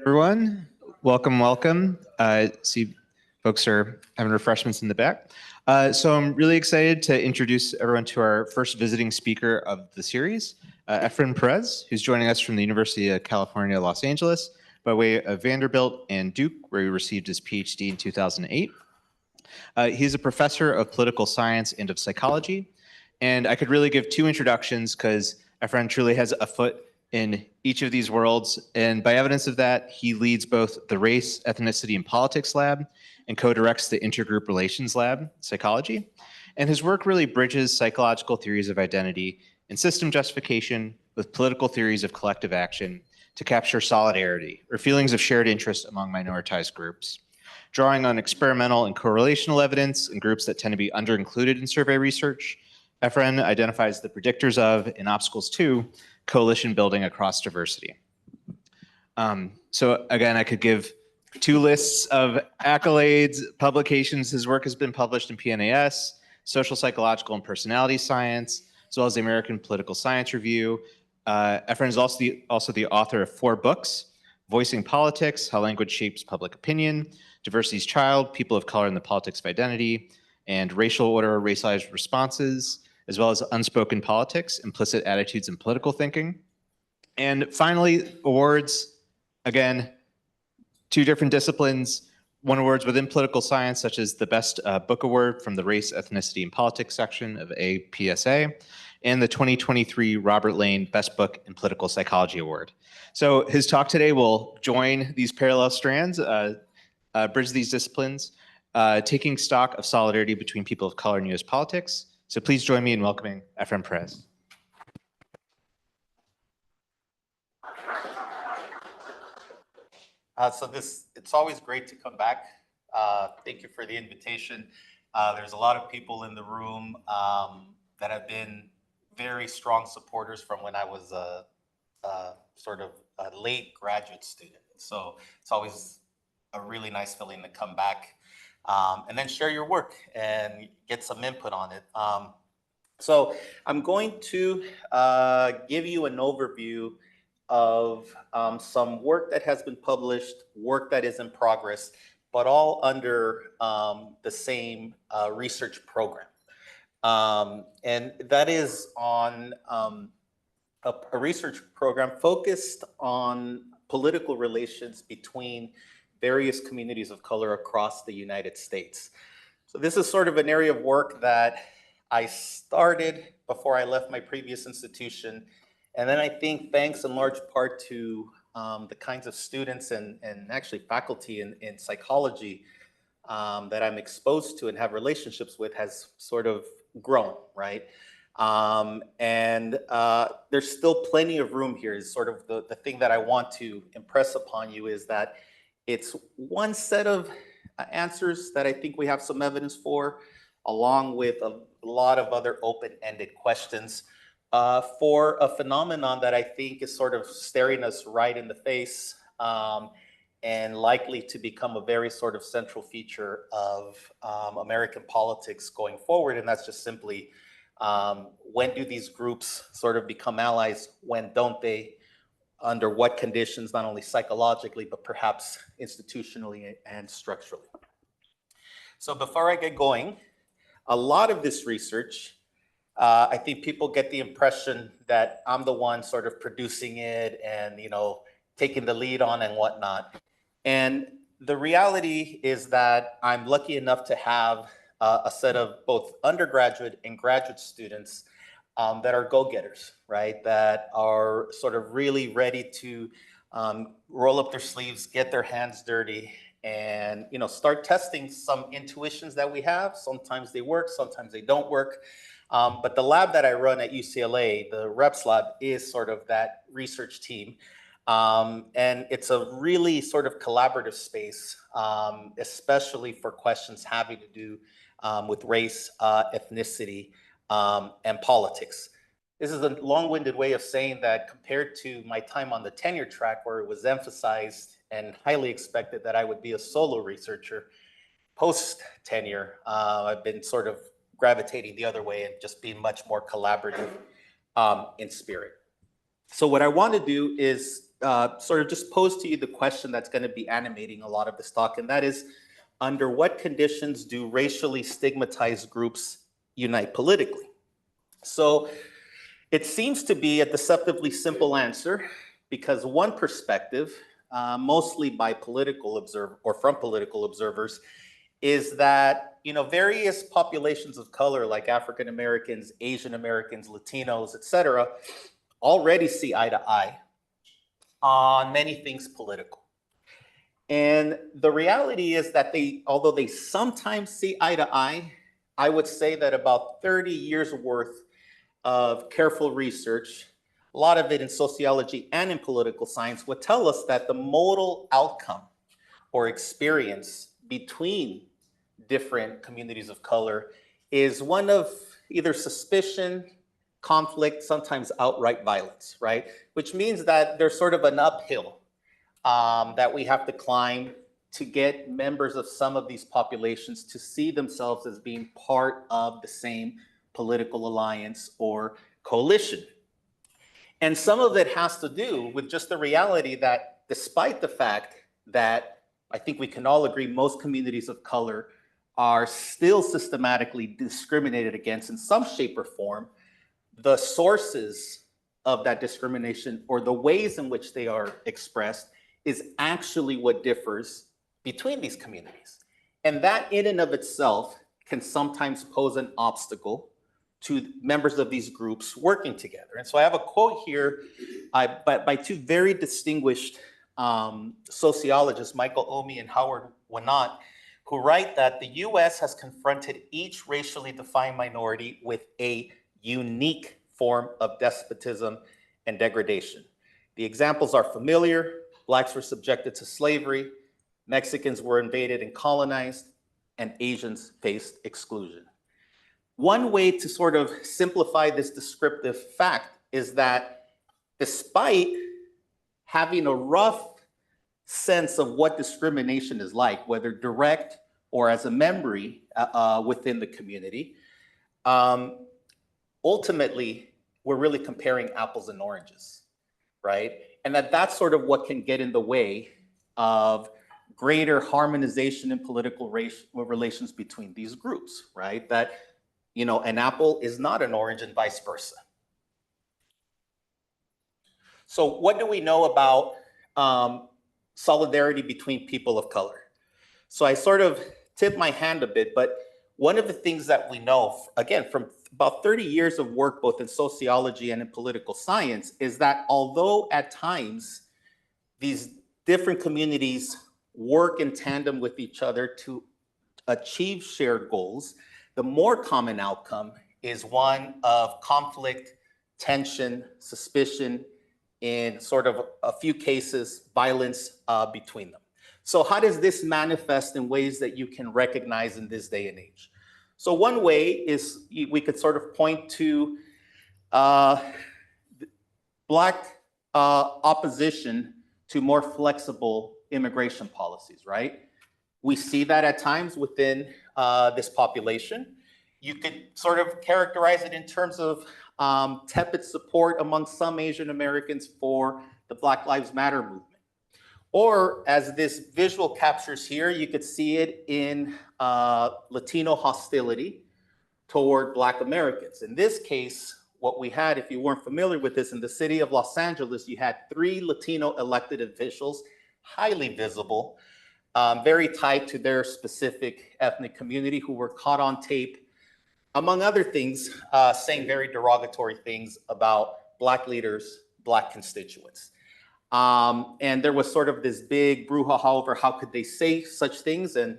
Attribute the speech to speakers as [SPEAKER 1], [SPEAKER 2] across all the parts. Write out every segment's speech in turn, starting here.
[SPEAKER 1] Everyone, welcome, welcome. See, folks are having refreshments in the back. So I'm really excited to introduce everyone to our first visiting speaker of the series, Efrén Pérez, who's joining us from the University of California, Los Angeles, by way of Vanderbilt and Duke, where he received his PhD in 2008. He's a professor of political science and of psychology. And I could really give two introductions because Efrén truly has a foot in each of these worlds. And by evidence of that, he leads both the Race, Ethnicity, and Politics Lab and co-directs the Intergroup Relations Lab, Psychology. And his work really bridges psychological theories of identity and system justification with political theories of collective action to capture solidarity or feelings of shared interest among minoritized groups. Drawing on experimental and correlational evidence in groups that tend to be under-included in survey research, Efrén identifies the predictors of and obstacles to coalition building across diversity. So again, I could give two lists of accolades, publications. His work has been published in PNAS, Social, Psychological, and Personality Science, as well as the American Political Science Review. Efrén is also the author of 4 books: Voicing Politics, How Language Shapes Public Opinion, Diversity's Child, People of Color in the Politics of Identity, and Racial Order, Racialized Responses, as well as Unspoken Politics, Implicit Attitudes in Political Thinking. And finally, awards, again, 2 different disciplines, 1 awards within political science, such as the Best Book Award from the Race, Ethnicity, and Politics section of APSA, and the 2023 Robert Lane Best Book in Political Psychology Award. So his talk today will join these parallel strands, bridge these disciplines, taking stock of solidarity between people of color in U.S. politics. So please join me in welcoming Efrén Pérez.
[SPEAKER 2] It's always great to come back. Thank you for the invitation. There's a lot of people in the room that have been very strong supporters from when I was a sort of a late graduate student. So it's always a really nice feeling to come back and then share your work and get some input on it. So I'm going to give you an overview of some work that has been published, work that is in progress, but all under the same research program. And that is on a research program focused on political relations between various communities of color across the United States. So this is sort of an area of work that I started before I left my previous institution. And then I think thanks in large part to the kinds of students and actually faculty in psychology that I'm exposed to and have relationships with has sort of grown, right? There's still plenty of room here is sort of the thing that I want to impress upon you is that it's one set of answers that I think we have some evidence for, along with a lot of other open-ended questions for a phenomenon that I think is sort of staring us right in the face and likely to become a very sort of central feature of American politics going forward. And that's just simply when do these groups sort of become allies? When don't they? Under what conditions, not only psychologically, but perhaps institutionally and structurally. So before I get going, a lot of this research, I think people get the impression that I'm the one sort of producing it and, taking the lead on and whatnot. And the reality is that I'm lucky enough to have a set of both undergraduate and graduate students that are go-getters, right? That are sort of really ready to roll up their sleeves, get their hands dirty, and start testing some intuitions that we have. Sometimes they work, sometimes they don't work. But the lab that I run at UCLA, the REPS lab, is sort of that research team. And it's a really sort of collaborative space, especially for questions having to do with race, ethnicity, and politics. This is a long-winded way of saying that compared to my time on the tenure track, where it was emphasized and highly expected that I would be a solo researcher, post-tenure, I've been sort of gravitating the other way and just being much more collaborative in spirit. So what I want to do is sort of just pose to you the question that's going to be animating a lot of this talk, and that is, under what conditions do racially stigmatized groups unite politically? So it seems to be a deceptively simple answer, because one perspective, mostly by political observer or from political observers, is that various populations of color like African Americans, Asian Americans, Latinos, etc., already see eye to eye on many things political. And the reality is that although they sometimes see eye to eye, I would say that about 30 years worth of careful research, a lot of it in sociology and in political science, would tell us that the modal outcome or experience between different communities of color is one of either suspicion, conflict, sometimes outright violence, right? Which means that there's sort of an uphill that we have to climb to get members of some of these populations to see themselves as being part of the same political alliance or coalition. And some of it has to do with just the reality that despite the fact that I think we can all agree most communities of color are still systematically discriminated against in some shape or form, the sources of that discrimination or the ways in which they are expressed is actually what differs between these communities. And that in and of itself can sometimes pose an obstacle to members of these groups working together. And so I have a quote here by two very distinguished sociologists, Michael Omi and Howard Winant, who write that the US has confronted each racially defined minority with a unique form of despotism and degradation. The examples are familiar. Blacks were subjected to slavery, Mexicans were invaded and colonized, and Asians faced exclusion. One way to sort of simplify this descriptive fact is that despite having a rough sense of what discrimination is like, whether direct or as a memory within the community, ultimately, we're really comparing apples and oranges, right? And that's sort of what can get in the way of greater harmonization in political relations between these groups, right? That, an apple is not an orange and vice versa. So what do we know about solidarity between people of color? So I sort of tipped my hand a bit, but one of the things that we know, again, from about 30 years of work, both in sociology and in political science, is that although at times these different communities work in tandem with each other to achieve shared goals, the more common outcome is one of conflict, tension, suspicion, in sort of a few cases, violence between them. So how does this manifest in ways that you can recognize in this day and age? So one way is we could sort of point to Black opposition to more flexible immigration policies, right? We see that at times within this population. You could sort of characterize it in terms of tepid support among some Asian Americans for the Black Lives Matter movement. Or as this visual captures here, you could see it in Latino hostility toward Black Americans. In this case, what we had, if you weren't familiar with this, in the city of Los Angeles, you had 3 Latino elected officials, highly visible, very tied to their specific ethnic community, who were caught on tape, among other things, saying very derogatory things about Black leaders, Black constituents. And there was sort of this big brouhaha over how could they say such things. And,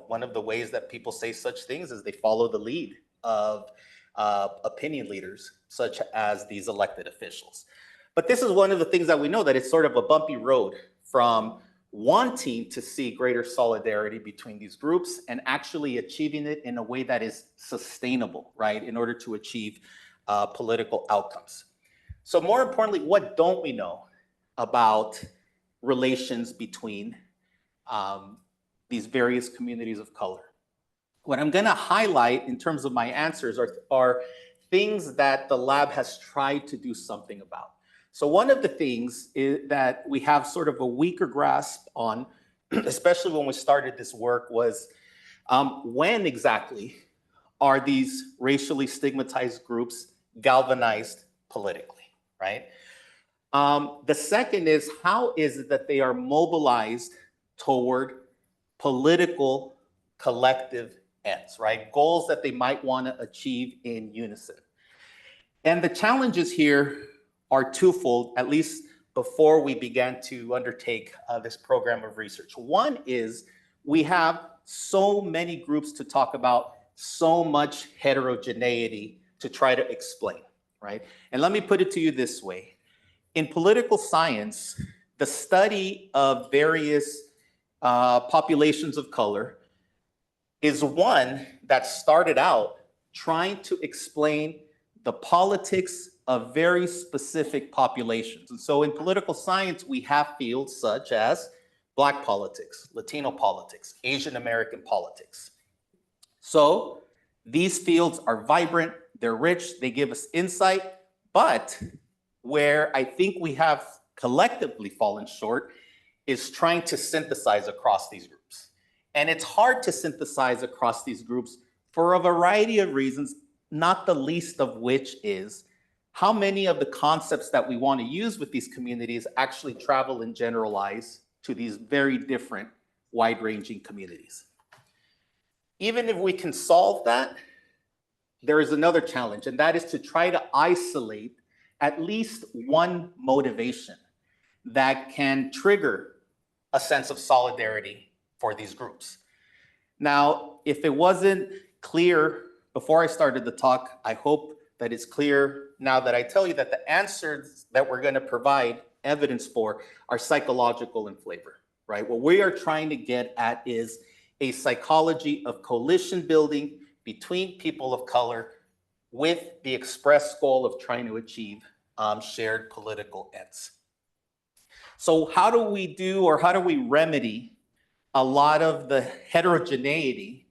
[SPEAKER 2] one of the ways that people say such things is they follow the lead of opinion leaders, such as these elected officials. But this is one of the things that we know, that it's sort of a bumpy road from wanting to see greater solidarity between these groups and actually achieving it in a way that is sustainable, right, in order to achieve political outcomes. So more importantly, what don't we know about relations between these various communities of color? What I'm going to highlight in terms of my answers are things that the lab has tried to do something about. So one of the things is that we have sort of a weaker grasp on, especially when we started this work, was when exactly are these racially stigmatized groups galvanized politically, right? The second is, how is it that they are mobilized toward political collective ends, right? Goals that they might want to achieve in unison. And the challenges here are twofold, at least before we began to undertake this program of research. One is we have so many groups to talk about, so much heterogeneity to try to explain, right? And let me put it to you this way. In political science, the study of various populations of color is one that started out trying to explain the politics of very specific populations. And so in political science, we have fields such as Black politics, Latino politics, Asian American politics. So these fields are vibrant, they're rich, they give us insight, but where I think we have collectively fallen short is trying to synthesize across these groups. And it's hard to synthesize across these groups for a variety of reasons, not the least of which is how many of the concepts that we want to use with these communities actually travel and generalize to these very different, wide-ranging communities. Even if we can solve that, there is another challenge, and that is to try to isolate at least one motivation that can trigger a sense of solidarity for these groups. Now, if it wasn't clear before I started the talk, I hope that it's clear now that I tell you that the answers that we're going to provide evidence for are psychological in flavor, right? What we are trying to get at is a psychology of coalition building between people of color with the express goal of trying to achieve shared political ends. So how do we remedy a lot of the heterogeneity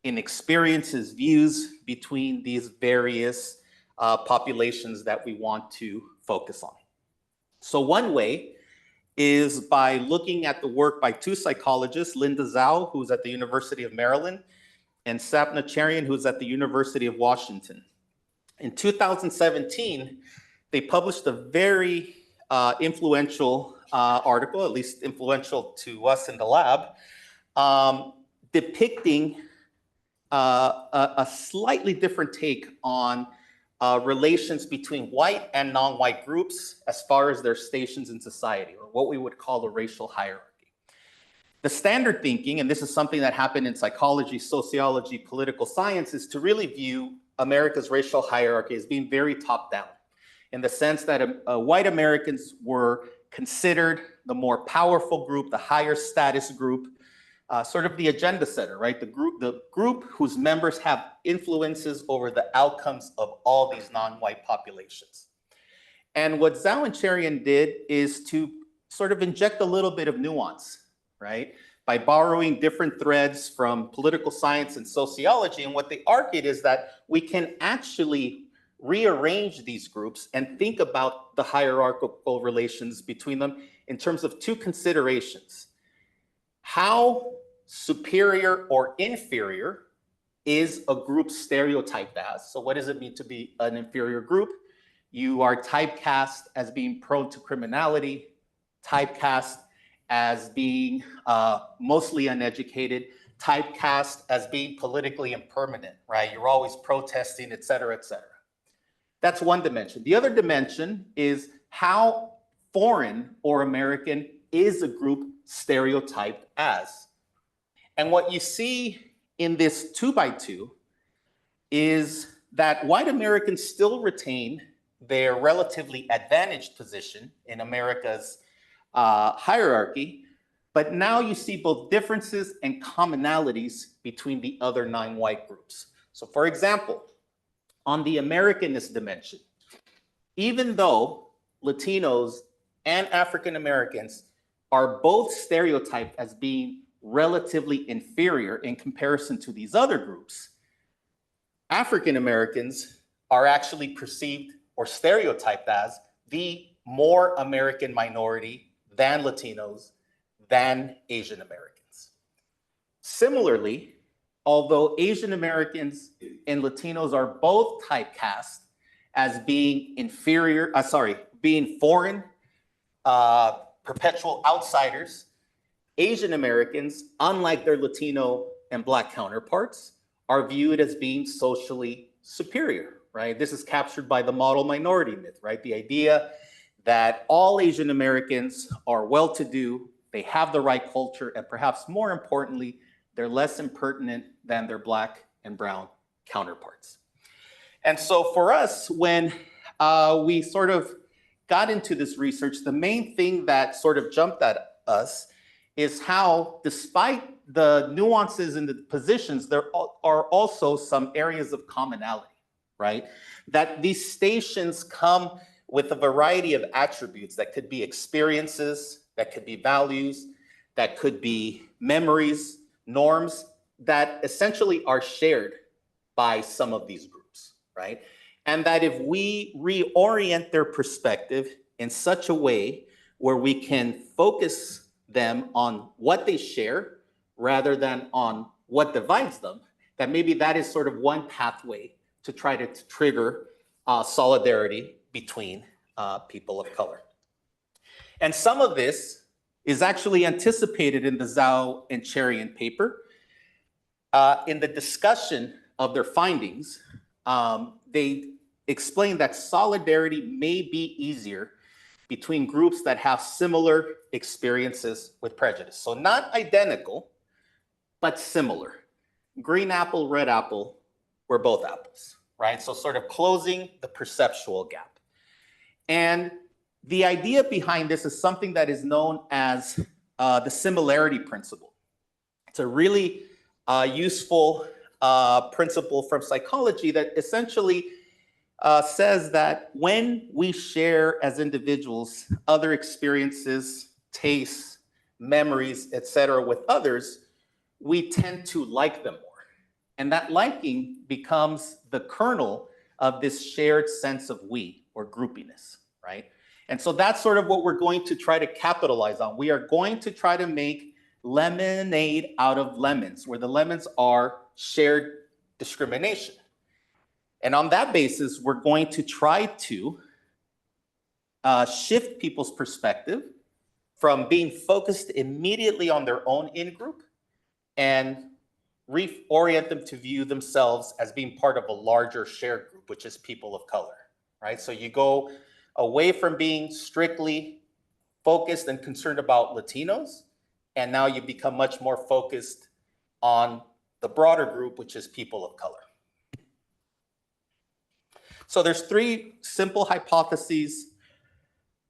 [SPEAKER 2] in experiences, views between these various populations that we want to focus on? So one way is by looking at the work by two psychologists, Linda Zhao, who's at the University of Maryland, and Sapna Cherian, who's at the University of Washington. In 2017, they published a very influential article, at least influential to us in the lab, depicting a slightly different take on relations between white and non-white groups as far as their stations in society, or what we would call a racial hierarchy. The standard thinking, and this is something that happened in psychology, sociology, political science, is to really view America's racial hierarchy as being very top-down, in the sense that white Americans were considered the more powerful group, the higher status group, sort of the agenda setter, right? The group whose members have influences over the outcomes of all these non-white populations. And what Zhao and Cherian did is to sort of inject a little bit of nuance, right? By borrowing different threads from political science and sociology. And what they argued is that we can actually rearrange these groups and think about the hierarchical relations between them in terms of two considerations. How superior or inferior is a group stereotyped as? So what does it mean to be an inferior group? You are typecast as being prone to criminality, typecast as being mostly uneducated, typecast as being politically impermanent, right? You're always protesting, et cetera, et cetera. That's one dimension. The other dimension is how foreign or American is a group stereotyped as. And what you see in this 2x2 is that white Americans still retain their relatively advantaged position in America's hierarchy, but now you see both differences and commonalities between the other non-white groups. So for example, on the Americanist dimension, even though Latinos and African Americans are both stereotyped as being relatively inferior in comparison to these other groups, African Americans are actually perceived or stereotyped as the more American minority than Latinos, than Asian Americans. Similarly, although Asian Americans and Latinos are both typecast as being being foreign, perpetual outsiders, Asian Americans, unlike their Latino and Black counterparts, are viewed as being socially superior, right? This is captured by the model minority myth, right? The idea that all Asian Americans are well-to-do, they have the right culture, and perhaps more importantly, they're less impertinent than their Black and brown counterparts. And so for us, when we sort of got into this research, the main thing that sort of jumped at us is how, despite the nuances in the positions, there are also some areas of commonality, right? That these stations come with a variety of attributes that could be experiences, that could be values, that could be memories, norms, that essentially are shared by some of these groups, right? And that if we reorient their perspective in such a way where we can focus them on what they share rather than on what divides them, that maybe that is sort of one pathway to try to trigger solidarity between people of color. And some of this is actually anticipated in the Zhao and Cherian paper. In the discussion of their findings, they explain that solidarity may be easier between groups that have similar experiences with prejudice. So not identical, but similar. Green apple, red apple, we're both apples, right? So sort of closing the perceptual gap. And the idea behind this is something that is known as the similarity principle. It's a really useful principle from psychology that essentially says that when we share as individuals other experiences, tastes, memories, etc., with others, we tend to like them more. And that liking becomes the kernel of this shared sense of we, or groupiness, right? And so that's sort of what we're going to try to capitalize on. We are going to try to make lemonade out of lemons, where the lemons are shared discrimination. And on that basis, we're going to try to shift people's perspective from being focused immediately on their own in-group and reorient them to view themselves as being part of a larger shared group, which is people of color, right? So you go away from being strictly focused and concerned about Latinos, and now you become much more focused on the broader group, which is people of color. So there's three simple hypotheses.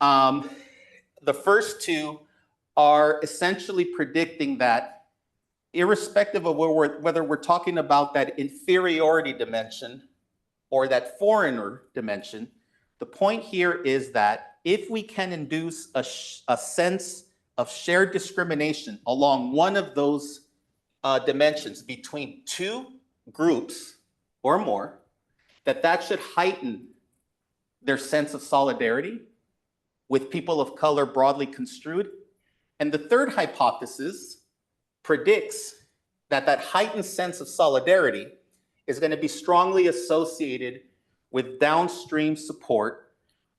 [SPEAKER 2] The first two are essentially predicting that irrespective of whether we're talking about that inferiority dimension or that foreigner dimension, the point here is that if we can induce a sense of shared discrimination along one of those dimensions between two groups or more, that should heighten their sense of solidarity with people of color broadly construed. And the third hypothesis predicts that that heightened sense of solidarity is going to be strongly associated with downstream support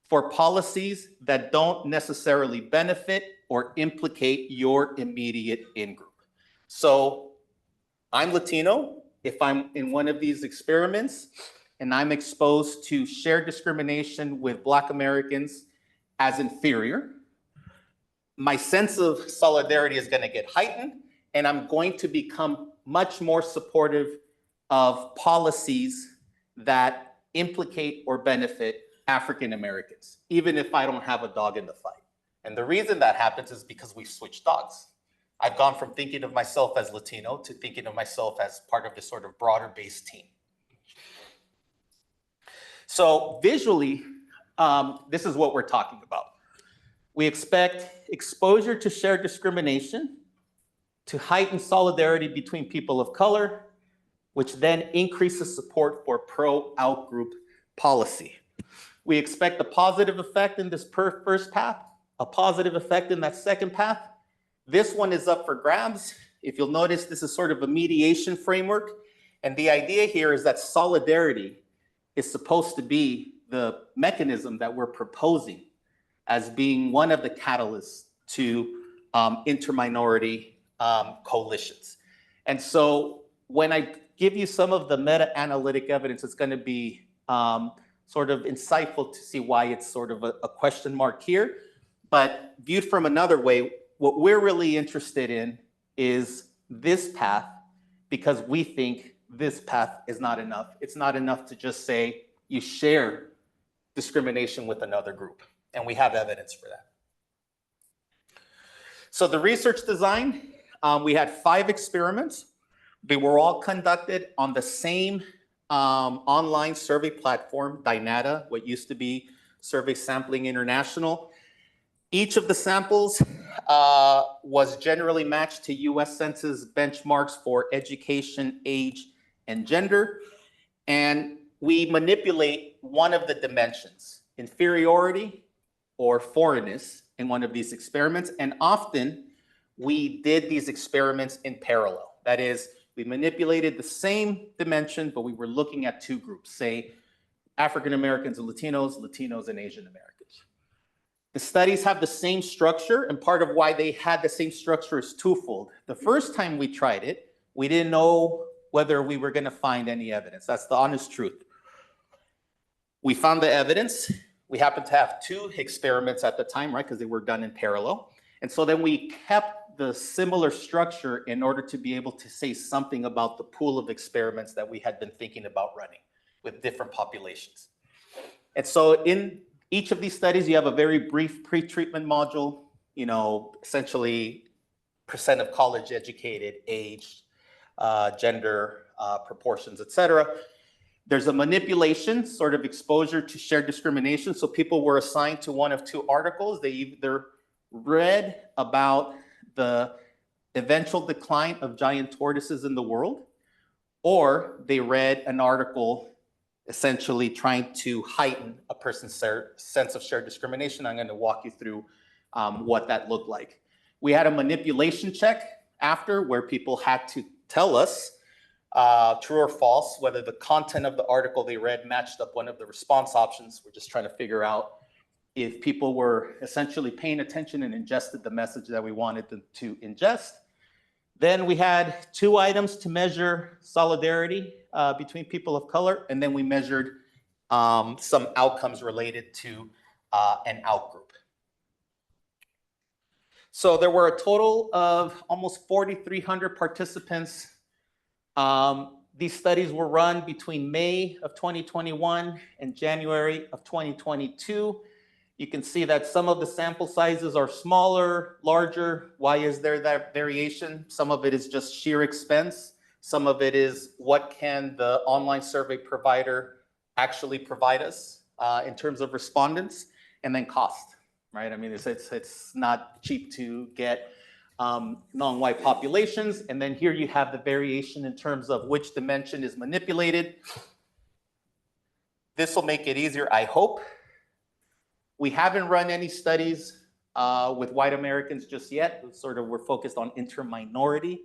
[SPEAKER 2] for policies that don't necessarily benefit or implicate your immediate in-group. So I'm Latino. If I'm in one of these experiments and I'm exposed to shared discrimination with Black Americans as inferior, my sense of solidarity is going to get heightened, and I'm going to become much more supportive of policies that implicate or benefit African Americans, even if I don't have a dog in the fight. And the reason that happens is because we've switched dogs. I've gone from thinking of myself as Latino to thinking of myself as part of this sort of broader based team. So visually, this is what we're talking about. We expect exposure to shared discrimination to heighten solidarity between people of color, which then increases support for pro-outgroup policy. We expect a positive effect in this first path, a positive effect in that second path. This one is up for grabs. If you'll notice, this is sort of a mediation framework. And the idea here is that solidarity is supposed to be the mechanism that we're proposing as being one of the catalysts to interminority coalitions. And so when I give you some of the meta-analytic evidence, it's going to be sort of insightful to see why it's sort of a question mark here. But viewed from another way, what we're really interested in is this path, because we think this path is not enough. It's not enough to just say you share discrimination with another group, and we have evidence for that. So the research design, we had 5 experiments. They were all conducted on the same online survey platform, Dynata, what used to be Survey Sampling International. Each of the samples was generally matched to US Census benchmarks for education, age, and gender. And we manipulate one of the dimensions, inferiority or foreignness, in one of these experiments. And often we did these experiments in parallel. That is, we manipulated the same dimension, but we were looking at 2 groups, say African Americans and Latinos, Latinos and Asian Americans. The studies have the same structure, and part of why they had the same structure is twofold. The first time we tried it, we didn't know whether we were going to find any evidence. That's the honest truth. We found the evidence. We happened to have 2 experiments at the time, right, because they were done in parallel. And so then we kept the similar structure in order to be able to say something about the pool of experiments that we had been thinking about running with different populations. And so in each of these studies, you have a very brief pre-treatment module, essentially percent of college educated, age, gender, proportions, et cetera. There's a manipulation, sort of exposure to shared discrimination. So people were assigned to one of 2 articles. They either read about the eventual decline of giant tortoises in the world, or they read an article essentially trying to heighten a person's sense of shared discrimination. I'm going to walk you through what that looked like. We had a manipulation check after, where people had to tell us true or false whether the content of the article they read matched up one of the response options. We're just trying to figure out if people were essentially paying attention and ingested the message that we wanted them to ingest. Then we had 2 items to measure solidarity between people of color, and then we measured some outcomes related to an outgroup. So there were a total of almost 4,300 participants. These studies were run between May of 2021 and January of 2022. You can see that some of the sample sizes are smaller, larger. Why is there that variation? Some of it is just sheer expense. Some of it is what can the online survey provider actually provide us in terms of respondents, and then cost, right? I mean, it's not cheap to get non-white populations. And then here you have the variation in terms of which dimension is manipulated. This will make it easier, I hope. We haven't run any studies with white Americans just yet. We're focused on interminority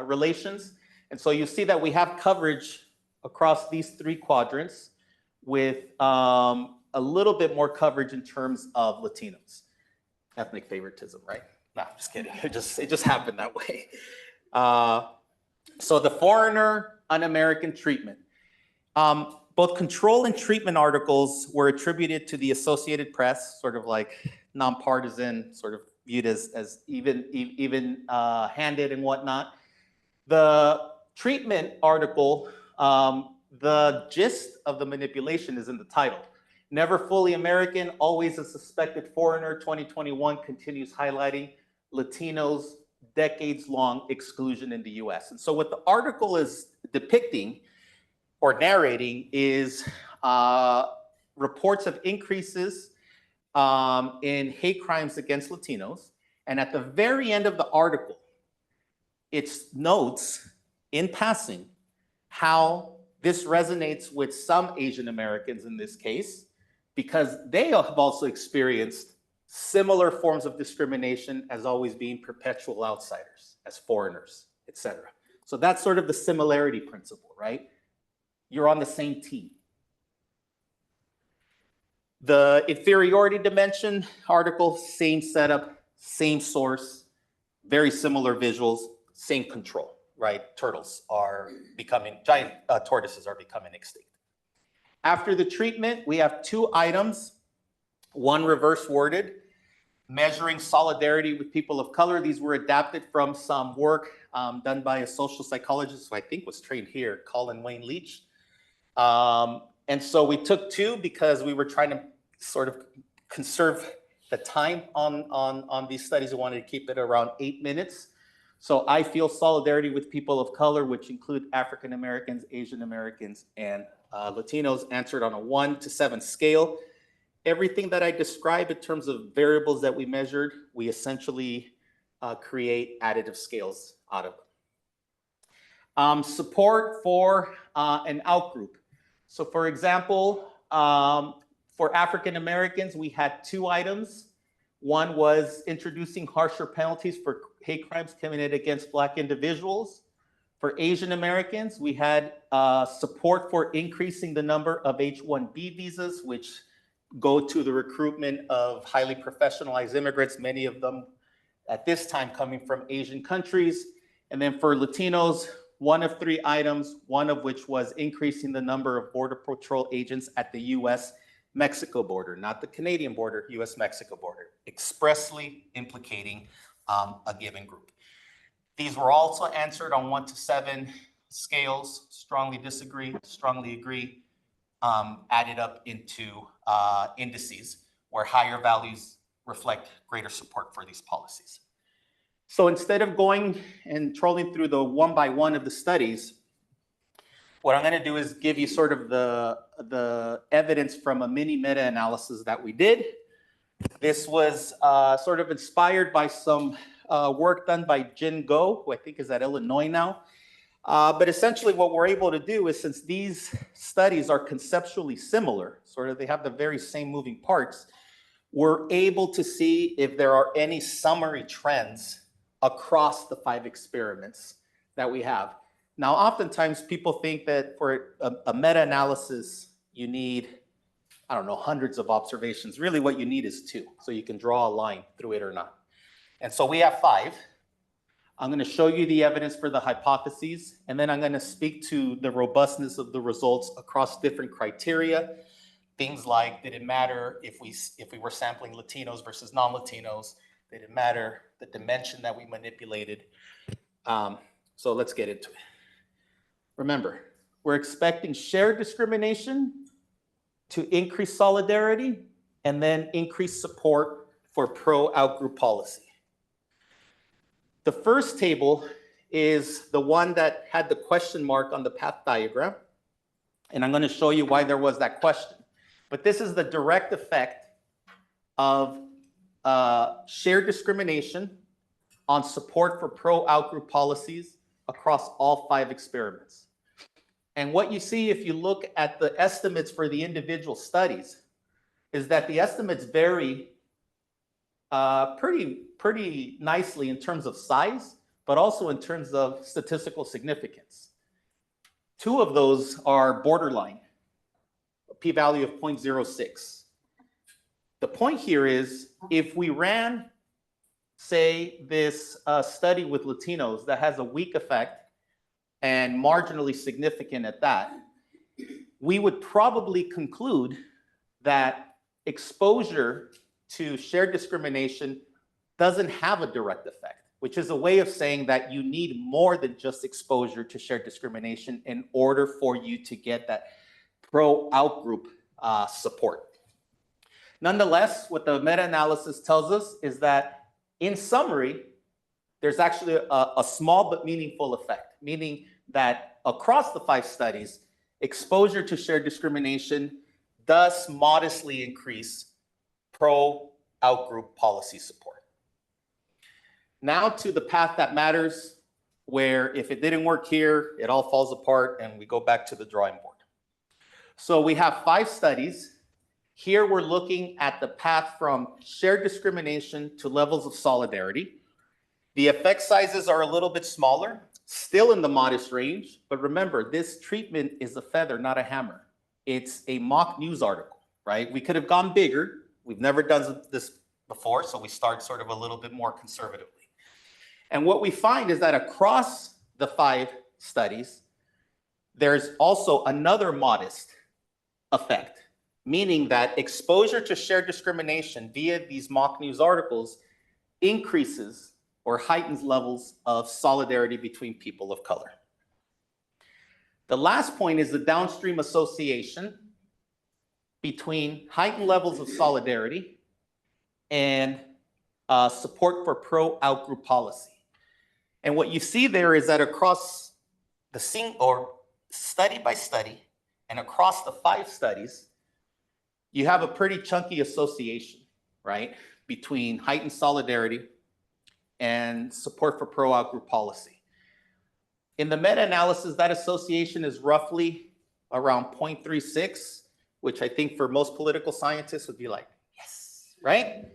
[SPEAKER 2] relations. And so you see that we have coverage across these 3 quadrants with a little bit more coverage in terms of Latinos. Ethnic favoritism, right? No, I'm just kidding. It just happened that way. So the foreigner, un-American treatment. Both control and treatment articles were attributed to the Associated Press, sort of like nonpartisan, sort of viewed as even-handed and whatnot. The treatment article, the gist of the manipulation is in the title. Never fully American, always a suspected foreigner. 2021 continues highlighting Latinos' decades-long exclusion in the US. And so what the article is depicting or narrating is reports of increases in hate crimes against Latinos. And at the very end of the article, it notes in passing how This resonates with some Asian Americans in this case, because they have also experienced similar forms of discrimination as always being perpetual outsiders, as foreigners, etc. So that's sort of the similarity principle, right? You're on the same team. The inferiority dimension article, same setup, same source, very similar visuals, same control, right? Turtles are becoming, giant tortoises are becoming extinct. After the treatment, we have 2 items, one reverse worded, measuring solidarity with people of color. These were adapted from some work done by a social psychologist who I think was trained here, Colin Wayne Leach. And so we took 2 because we were trying to sort of conserve the time on these studies. We wanted to keep it around 8 minutes. So I feel solidarity with people of color, which include African Americans, Asian Americans, and Latinos, answered on a 1 to 7 scale. Everything that I described in terms of variables that we measured, we essentially create additive scales out of them. Support for an outgroup. So for example, for African Americans, we had 2 items. One was introducing harsher penalties for hate crimes committed against Black individuals. For Asian Americans, we had support for increasing the number of H-1B visas, which go to the recruitment of highly professionalized immigrants, many of them at this time coming from Asian countries. And then for Latinos, 1 of 3 items, one of which was increasing the number of Border Patrol agents at the US-Mexico border, not the Canadian border, US-Mexico border, expressly implicating a given group. These were also answered on 1 to 7 scales, strongly disagree, strongly agree, added up into indices where higher values reflect greater support for these policies. So instead of going and trolling through the 1 by 1 of the studies, what I'm going to do is give you sort of the evidence from a mini meta-analysis that we did. This was sort of inspired by some work done by Jin Go, who I think is at Illinois now. But essentially what we're able to do is, since these studies are conceptually similar, sort of they have the very same moving parts, we're able to see if there are any summary trends across the 5 experiments that we have. Now, oftentimes people think that for a meta-analysis, you need, I don't know, hundreds of observations. Really what you need is 2, so you can draw a line through it or not. And so we have 5. I'm going to show you the evidence for the hypotheses, and then I'm going to speak to the robustness of the results across different criteria. Things like, did it matter if we were sampling Latinos versus non-Latinos? Did it matter the dimension that we manipulated? So let's get into it. Remember, we're expecting shared discrimination to increase solidarity and then increase support for pro-outgroup policy. The first table is the one that had the question mark on the path diagram. And I'm going to show you why there was that question. But this is the direct effect of shared discrimination on support for pro-outgroup policies across all 5 experiments. And what you see if you look at the estimates for the individual studies is that the estimates vary pretty nicely in terms of size, but also in terms of statistical significance. 2 of those are borderline, a p-value of 0.06. The point here is, if we ran, say, this study with Latinos that has a weak effect and marginally significant at that, we would probably conclude that exposure to shared discrimination doesn't have a direct effect, which is a way of saying that you need more than just exposure to shared discrimination in order for you to get that pro-outgroup support. Nonetheless, what the meta-analysis tells us is that, in summary, there's actually a small but meaningful effect, meaning that across the 5 studies, exposure to shared discrimination does modestly increase pro-outgroup policy support. Now to the path that matters, where if it didn't work here, it all falls apart and we go back to the drawing board. So we have 5 studies. Here we're looking at the path from shared discrimination to levels of solidarity. The effect sizes are a little bit smaller, still in the modest range, but remember, this treatment is a feather, not a hammer. It's a mock news article, right? We could have gone bigger. We've never done this before, so we start sort of a little bit more conservatively. And what we find is that across the 5 studies, there's also another modest effect, meaning that exposure to shared discrimination via these mock news articles increases or heightens levels of solidarity between people of color. The last point is the downstream association between heightened levels of solidarity and support for pro-outgroup policy. And what you see there is that across the study by study and across the 5 studies, you have a pretty chunky association, right, between heightened solidarity and support for pro-outgroup policy. In the meta-analysis, that association is roughly around 0.36, which I think for most political scientists would be like, yes, right?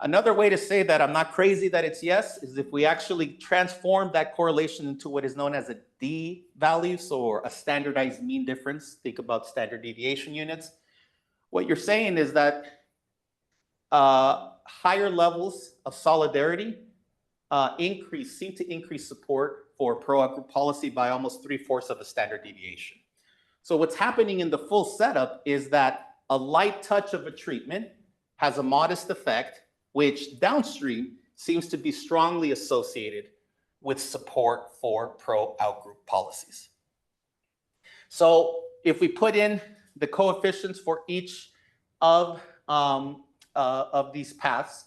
[SPEAKER 2] Another way to say that I'm not crazy that it's yes is if we actually transform that correlation into what is known as a D value, so a standardized mean difference. Think about standard deviation units. What you're saying is that higher levels of solidarity seem to increase support for pro-outgroup policy by almost 3/4 of a standard deviation. So what's happening in the full setup is that a light touch of a treatment has a modest effect, which downstream seems to be strongly associated with support for pro-outgroup policies. So if we put in the coefficients for each of these paths,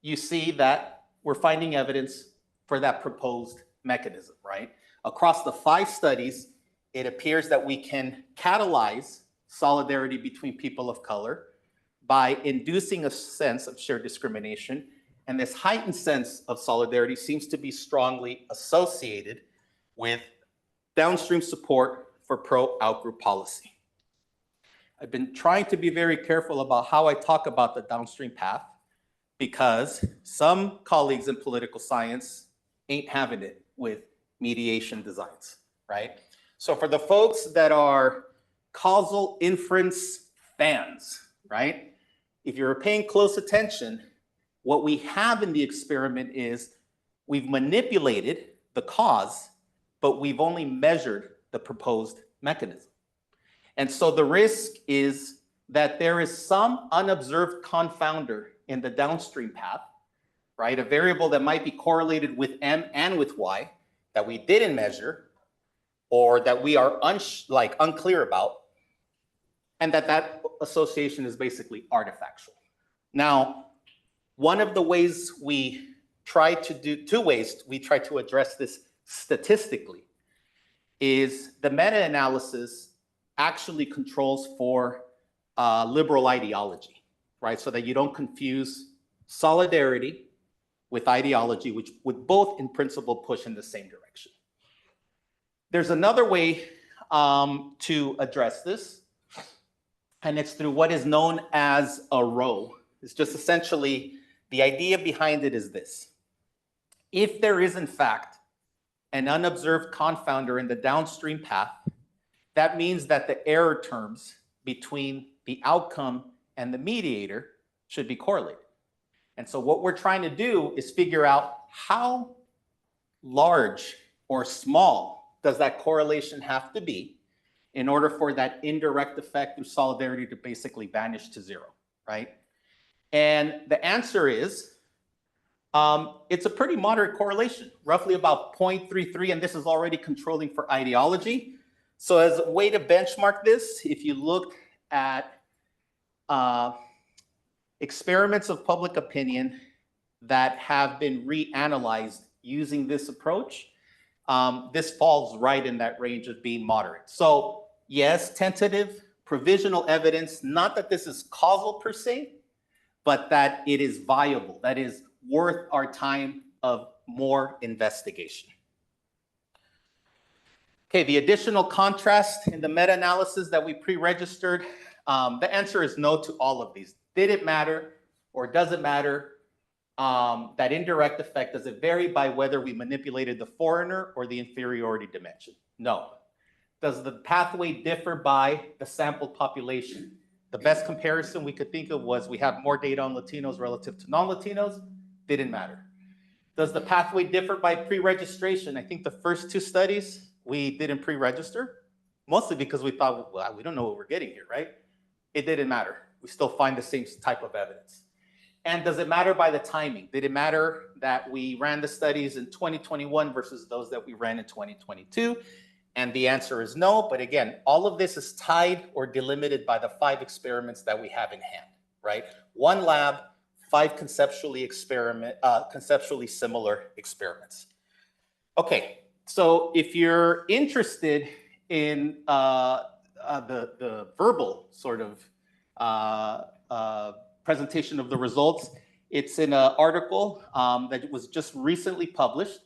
[SPEAKER 2] you see that we're finding evidence for that proposed mechanism, right? Across the 5 studies, it appears that we can catalyze solidarity between people of color by inducing a sense of shared discrimination. And this heightened sense of solidarity seems to be strongly associated with downstream support for pro-outgroup policy. I've been trying to be very careful about how I talk about the downstream path because some colleagues in political science ain't having it with mediation designs, right? So for the folks that are causal inference fans, right? If you're paying close attention, what we have in the experiment is we've manipulated the cause, but we've only measured the proposed mechanism. And so the risk is that there is some unobserved confounder in the downstream path, right? A variable that might be correlated with M and with Y that we didn't measure or that we are unclear about, and that association is basically artifactual. Now, one of the ways we try to do, 2 ways we try to address this statistically is the meta-analysis actually controls for liberal ideology, right? So that you don't confuse solidarity with ideology, which would both in principle push in the same direction. There's another way to address this, and it's through what is known as a row. It's just essentially, the idea behind it is this. If there is in fact an unobserved confounder in the downstream path, that means that the error terms between the outcome and the mediator should be correlated. And so what we're trying to do is figure out how large or small does that correlation have to be in order for that indirect effect through solidarity to basically vanish to 0, right? And the answer is, it's a pretty moderate correlation, roughly about 0.33, and this is already controlling for ideology. So as a way to benchmark this, if you look at experiments of public opinion that have been reanalyzed using this approach, this falls right in that range of being moderate. So yes, tentative, provisional evidence, not that this is causal per se, but that it is viable, that is worth our time of more investigation. Okay, the additional contrast in the meta-analysis that we pre-registered, the answer is no to all of these. Did it matter or does it matter? That indirect effect, does it vary by whether we manipulated the foreigner or the inferiority dimension? No. Does the pathway differ by the sample population? The best comparison we could think of was we have more data on Latinos relative to non-Latinos. Didn't matter. Does the pathway differ by pre-registration? I think the first two studies we didn't pre-register, mostly because we thought, well, we don't know what we're getting here, right? It didn't matter. We still find the same type of evidence. And does it matter by the timing? Did it matter that we ran the studies in 2021 versus those that we ran in 2022? And the answer is no. But again, all of this is tied or delimited by the 5 experiments that we have in hand, right? 1 lab, 5 conceptually similar experiments. Okay, so if you're interested in the verbal sort of presentation of the results, it's in an article that was just recently published.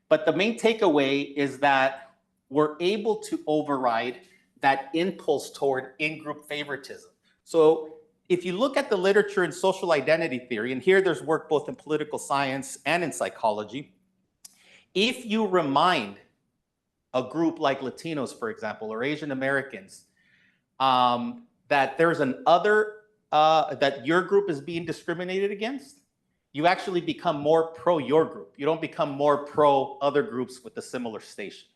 [SPEAKER 2] But the main takeaway is that we're able to override that impulse toward in-group favoritism. So if you look at the literature in social identity theory, and here there's work both in political science and in psychology, if you remind a group like Latinos, for example, or Asian Americans, that there's an other, that your group is being discriminated against, you actually become more pro your group. You don't become more pro other groups with a similar station.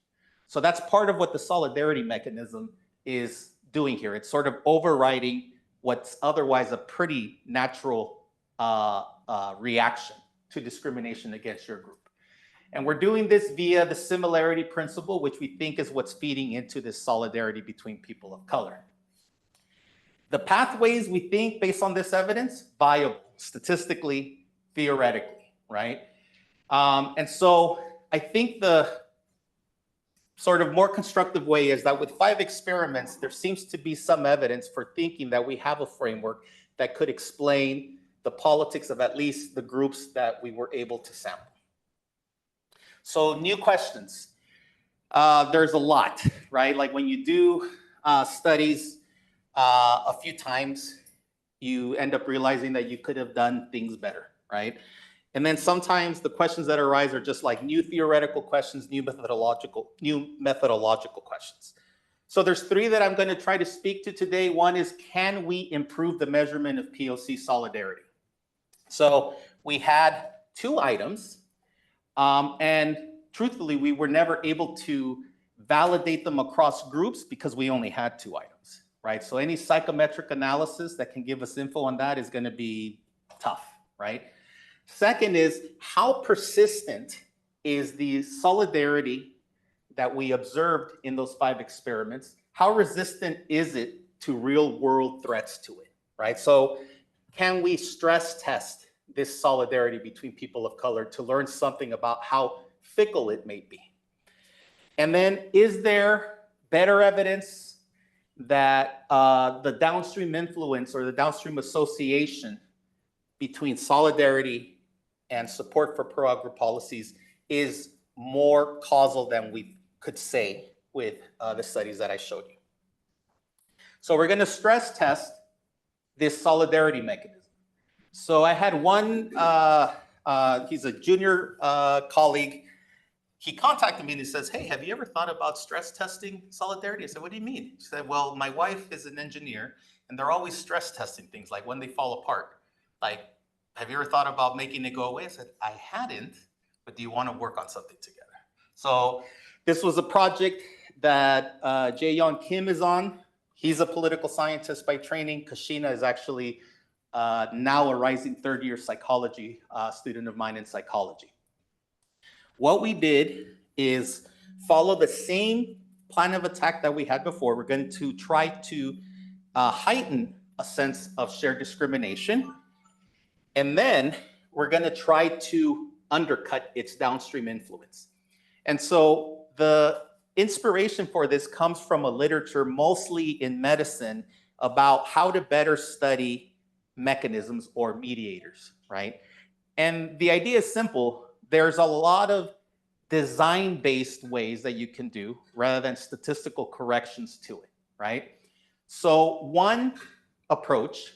[SPEAKER 2] So that's part of what the solidarity mechanism is doing here. It's sort of overriding what's otherwise a pretty natural reaction to discrimination against your group. And we're doing this via the similarity principle, which we think is what's feeding into this solidarity between people of color. The pathways we think, based on this evidence, viable, statistically, theoretically, right? And so I think the sort of more constructive way is that with 5 experiments, there seems to be some evidence for thinking that we have a framework that could explain the politics of at least the groups that we were able to sample. So new questions. There's a lot, right? Like when you do studies a few times, you end up realizing that you could have done things better, right? And then sometimes the questions that arise are just like new theoretical questions, new methodological questions. So there's 3 that I'm going to try to speak to today. One is, can we improve the measurement of POC solidarity? So we had 2 items, and truthfully, we were never able to validate them across groups because we only had 2 items, right? So any psychometric analysis that can give us info on that is going to be tough, right? Second is, how persistent is the solidarity that we observed in those 5 experiments? How resistant is it to real world threats to it, right? So can we stress test this solidarity between people of color to learn something about how fickle it may be? And then, is there better evidence that the downstream influence or the downstream association between solidarity and support for pro-outgroup policies is more causal than we could say with the studies that I showed you? So we're going to stress test this solidarity mechanism. So I had one, he's a junior colleague. He contacted me and he says, hey, have you ever thought about stress testing solidarity? I said, what do you mean? He said, well, my wife is an engineer and they're always stress testing things, like when they fall apart. Like, have you ever thought about making it go away? I said, I hadn't, but do you want to work on something together? So this was a project that Jae-Yeon Kim is on. He's a political scientist by training. Kashina is actually now a rising 3rd-year psychology student of mine in psychology. What we did is follow the same plan of attack that we had before. We're going to try to heighten a sense of shared discrimination. And then we're going to try to undercut its downstream influence. And so the inspiration for this comes from a literature mostly in medicine about how to better study mechanisms or mediators, right? And the idea is simple. There's a lot of design-based ways that you can do rather than statistical corrections to it, right? So one approach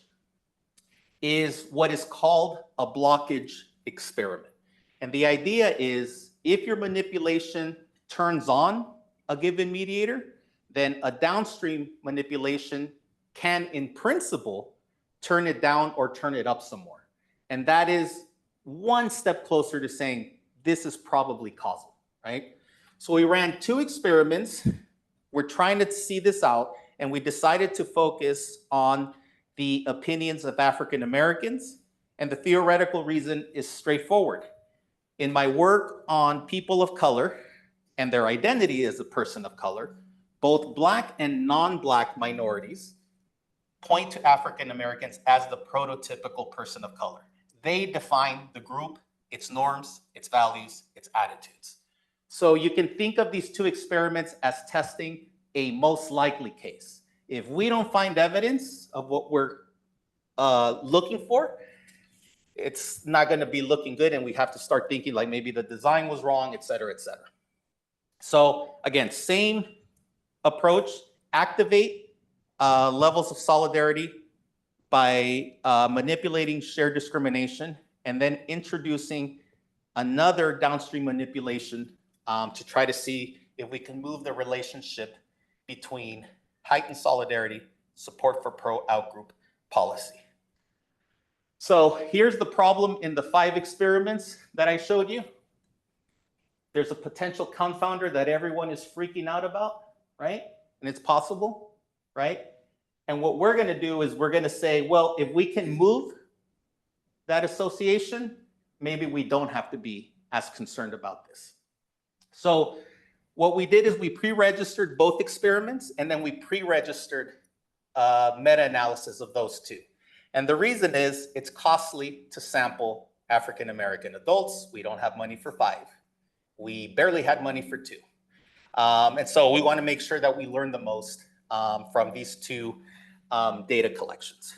[SPEAKER 2] is what is called a blockage experiment. And the idea is if your manipulation turns on a given mediator, then a downstream manipulation can, in principle, turn it down or turn it up some more. And that is one step closer to saying this is probably causal, right? So we ran 2 experiments. We're trying to see this out, and we decided to focus on the opinions of African Americans. And the theoretical reason is straightforward. In my work on people of color and their identity as a person of color, both Black and non-Black minorities point to African Americans as the prototypical person of color. They define the group, its norms, its values, its attitudes. So you can think of these 2 experiments as testing a most likely case. If we don't find evidence of what we're looking for, it's not going to be looking good, and we have to start thinking like maybe the design was wrong, et cetera, et cetera. So again, same approach, activate levels of solidarity by manipulating shared discrimination and then introducing another downstream manipulation to try to see if we can move the relationship between heightened solidarity, support for pro-outgroup policy. So here's the problem in the 5 experiments that I showed you. There's a potential confounder that everyone is freaking out about, right? And it's possible, right? And what we're going to do is we're going to say, well, if we can move that association, maybe we don't have to be as concerned about this. So what we did is we pre-registered both experiments, and then we pre-registered meta-analysis of those 2. And the reason is it's costly to sample African American adults. We don't have money for 5. We barely had money for 2. And so we want to make sure that we learn the most from these 2 data collections.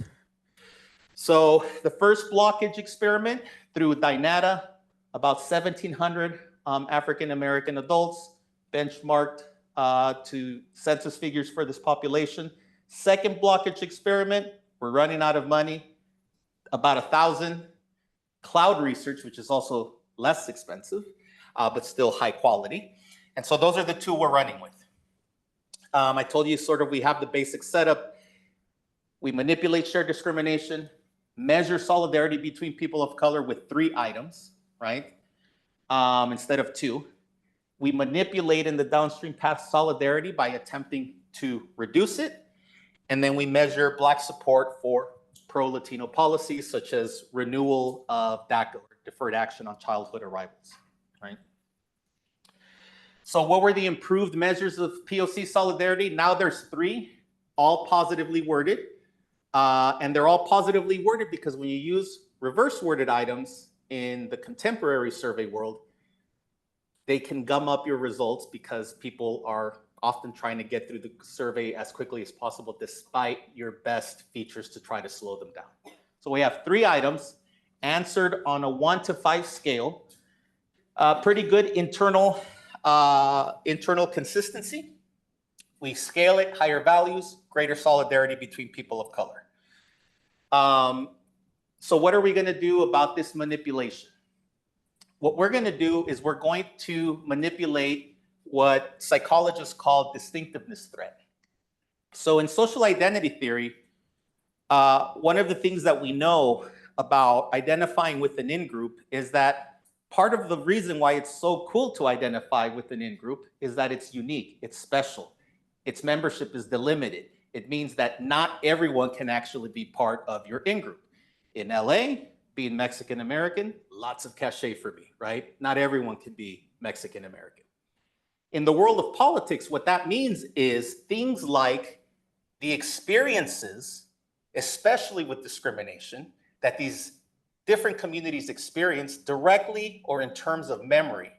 [SPEAKER 2] So the first blockage experiment through Dynata, about 1,700 African American adults benchmarked to census figures for this population. Second blockage experiment, we're running out of money, about 1,000. Cloud research, which is also less expensive, but still high quality. And so those are the 2 we're running with. I told you sort of we have the basic setup. We manipulate shared discrimination, measure solidarity between people of color with 3 items, right? Instead of 2. We manipulate in the downstream path solidarity by attempting to reduce it. And then we measure Black support for pro-Latino policies, such as renewal of DACA, or deferred action on childhood arrivals, right? So what were the improved measures of POC solidarity? Now there's 3, all positively worded. And they're all positively worded because when you use reverse worded items in the contemporary survey world, they can gum up your results because people are often trying to get through the survey as quickly as possible despite your best features to try to slow them down. So we have 3 items answered on a 1 to 5 scale. Pretty good internal consistency. We scale it, higher values, greater solidarity between people of color. So what are we going to do about this manipulation? What we're going to do is we're going to manipulate what psychologists call distinctiveness threat. So in social identity theory, one of the things that we know about identifying with an in-group is that part of the reason why it's so cool to identify with an in-group is that it's unique, it's special, its membership is delimited. It means that not everyone can actually be part of your in-group. In LA, being Mexican American, lots of cachet for me, right? Not everyone can be Mexican American. In the world of politics, what that means is things like the experiences, especially with discrimination, that these different communities experience directly or in terms of memory,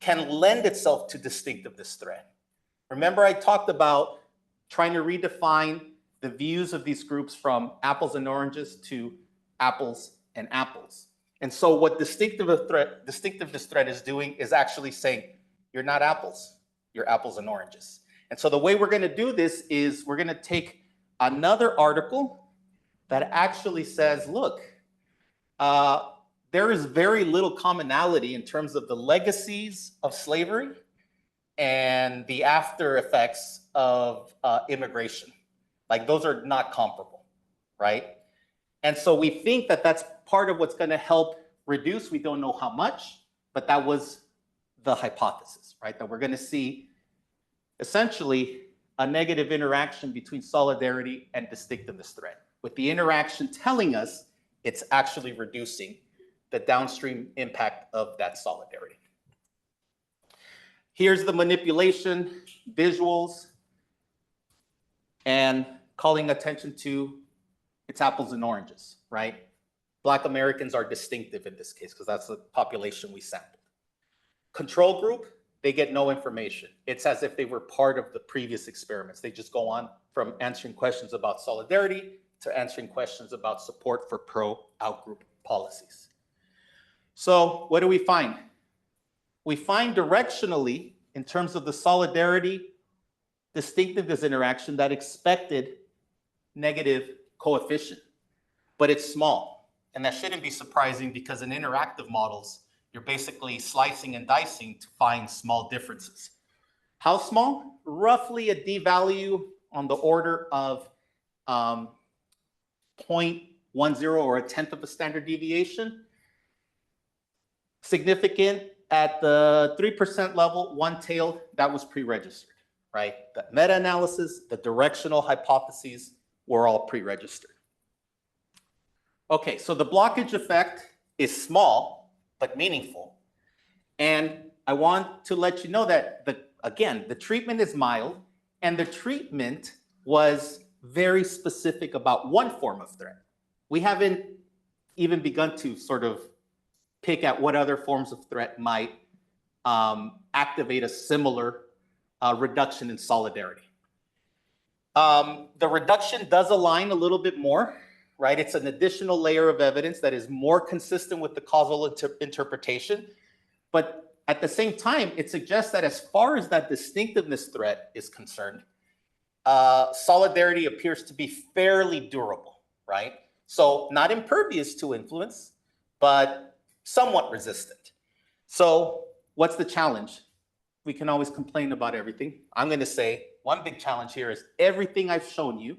[SPEAKER 2] can lend itself to distinctiveness threat. Remember, I talked about trying to redefine the views of these groups from apples and oranges to apples and apples. And so what distinctiveness threat is doing is actually saying, you're not apples, you're apples and oranges. And so the way we're going to do this is we're going to take another article that actually says, look, there is very little commonality in terms of the legacies of slavery and the after effects of immigration. Like those are not comparable, right? And so we think that that's part of what's going to help reduce. We don't know how much, but that was the hypothesis, right? That we're going to see essentially a negative interaction between solidarity and distinctiveness threat, with the interaction telling us it's actually reducing the downstream impact of that solidarity. Here's the manipulation, visuals, and calling attention to it's apples and oranges, right? Black Americans are distinctive in this case because that's the population we sampled. Control group, they get no information. It's as if they were part of the previous experiments. They just go on from answering questions about solidarity to answering questions about support for pro-outgroup policies. So what do we find? We find directionally, in terms of the solidarity distinctiveness interaction, that expected negative coefficient, but it's small. And that shouldn't be surprising because in interactive models, you're basically slicing and dicing to find small differences. How small? Roughly a d-value on the order of 0.10 or a tenth of a standard deviation. Significant at the 3% level, one tail, that was pre-registered, right? The meta-analysis, the directional hypotheses were all pre-registered. Okay, so the blockage effect is small, but meaningful. And I want to let you know that, again, the treatment is mild, and the treatment was very specific about one form of threat. We haven't even begun to sort of pick at what other forms of threat might activate a similar reduction in solidarity. The reduction does align a little bit more, right? It's an additional layer of evidence that is more consistent with the causal interpretation. But at the same time, it suggests that as far as that distinctiveness threat is concerned, solidarity appears to be fairly durable, right? So not impervious to influence, but somewhat resistant. So what's the challenge? We can always complain about everything. I'm going to say one big challenge here is everything I've shown you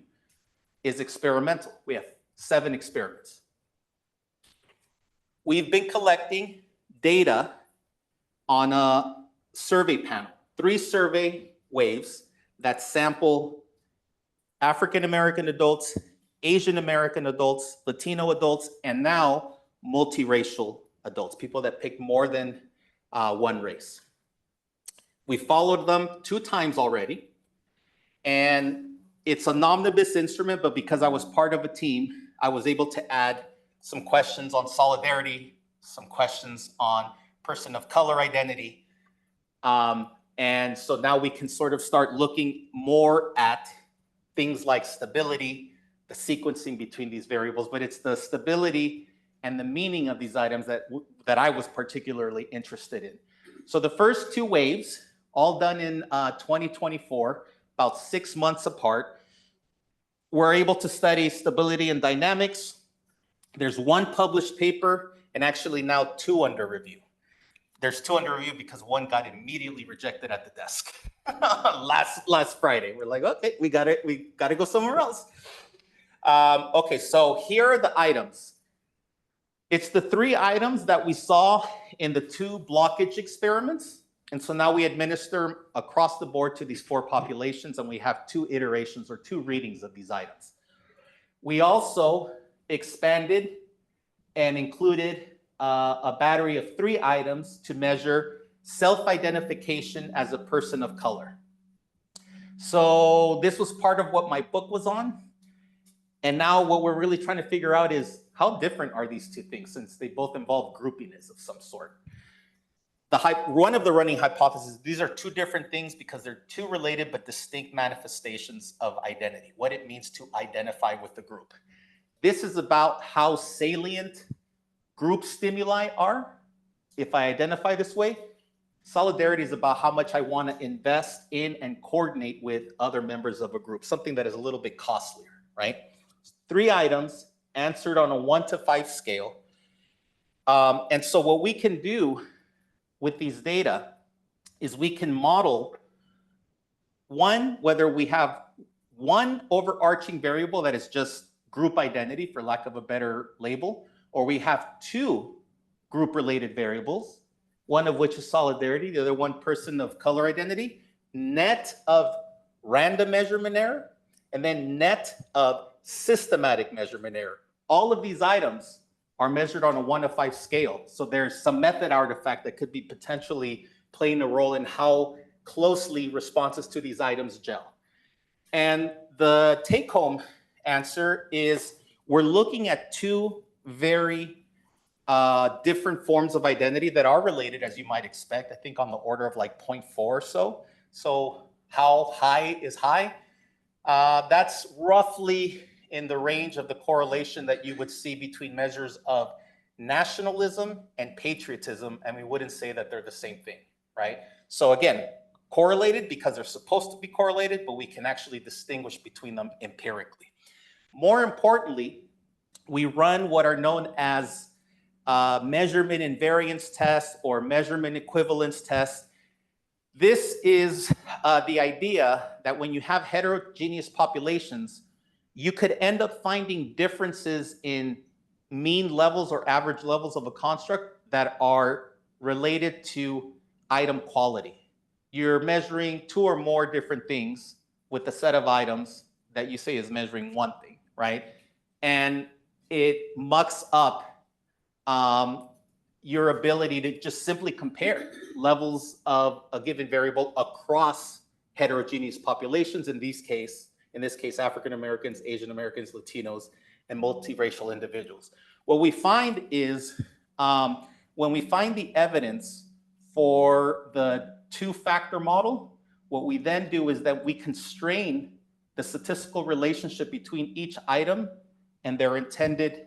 [SPEAKER 2] is experimental. We have 7 experiments. We've been collecting data on a survey panel, 3 survey waves that sample African American adults, Asian American adults, Latino adults, and now multiracial adults, people that pick more than one race. We followed them 2 times already, and it's an omnibus instrument, but because I was part of a team, I was able to add some questions on solidarity, some questions on person of color identity. And so now we can sort of start looking more at things like stability, the sequencing between these variables, but it's the stability and the meaning of these items that I was particularly interested in. So the first 2 waves, all done in 2024, about 6 months apart, we're able to study stability and dynamics. There's 1 published paper and actually now 2 under review. There's 2 under review because 1 got immediately rejected at the desk last Friday. We're like, okay, we got to go somewhere else. Okay, so here are the items. It's the 3 items that we saw in the 2 blockage experiments. And so now we administer across the board to these 4 populations, and we have 2 iterations or 2 readings of these items. We also expanded and included a battery of 3 items to measure self-identification as a person of color. So this was part of what my book was on. And now what we're really trying to figure out is how different are these 2 things, since they both involve groupiness of some sort. One of the running hypotheses, these are 2 different things because they're 2 related but distinct manifestations of identity, what it means to identify with the group. This is about how salient group stimuli are, if I identify this way, solidarity is about how much I want to invest in and coordinate with other members of a group, something that is a little bit costlier, right? 3 items answered on a 1 to 5 scale. And so what we can do with these data is we can model whether we have one overarching variable that is just group identity, for lack of a better label, or we have 2 group-related variables, one of which is solidarity, the other one person of color identity, net of random measurement error, and then net of systematic measurement error. All of these items are measured on a 1 to 5 scale. So there's some method artifact that could be potentially playing a role in how closely responses to these items gel. And the take-home answer is we're looking at 2 very different forms of identity that are related, as you might expect, I think on the order of like 0.4 or so. So how high is high? That's roughly in the range of the correlation that you would see between measures of nationalism and patriotism, and we wouldn't say that they're the same thing, right? So again, correlated because they're supposed to be correlated, but we can actually distinguish between them empirically. More importantly, we run what are known as measurement invariance tests or measurement equivalence tests. This is the idea that when you have heterogeneous populations, you could end up finding differences in mean levels or average levels of a construct that are related to item quality. You're measuring 2 or more different things with a set of items that you say is measuring one thing, right? And it mucks up your ability to just simply compare levels of a given variable across heterogeneous populations, in this case, African Americans, Asian Americans, Latinos, and multiracial individuals. What we find is when we find the evidence for the 2-factor model, what we then do is that we constrain the statistical relationship between each item and their intended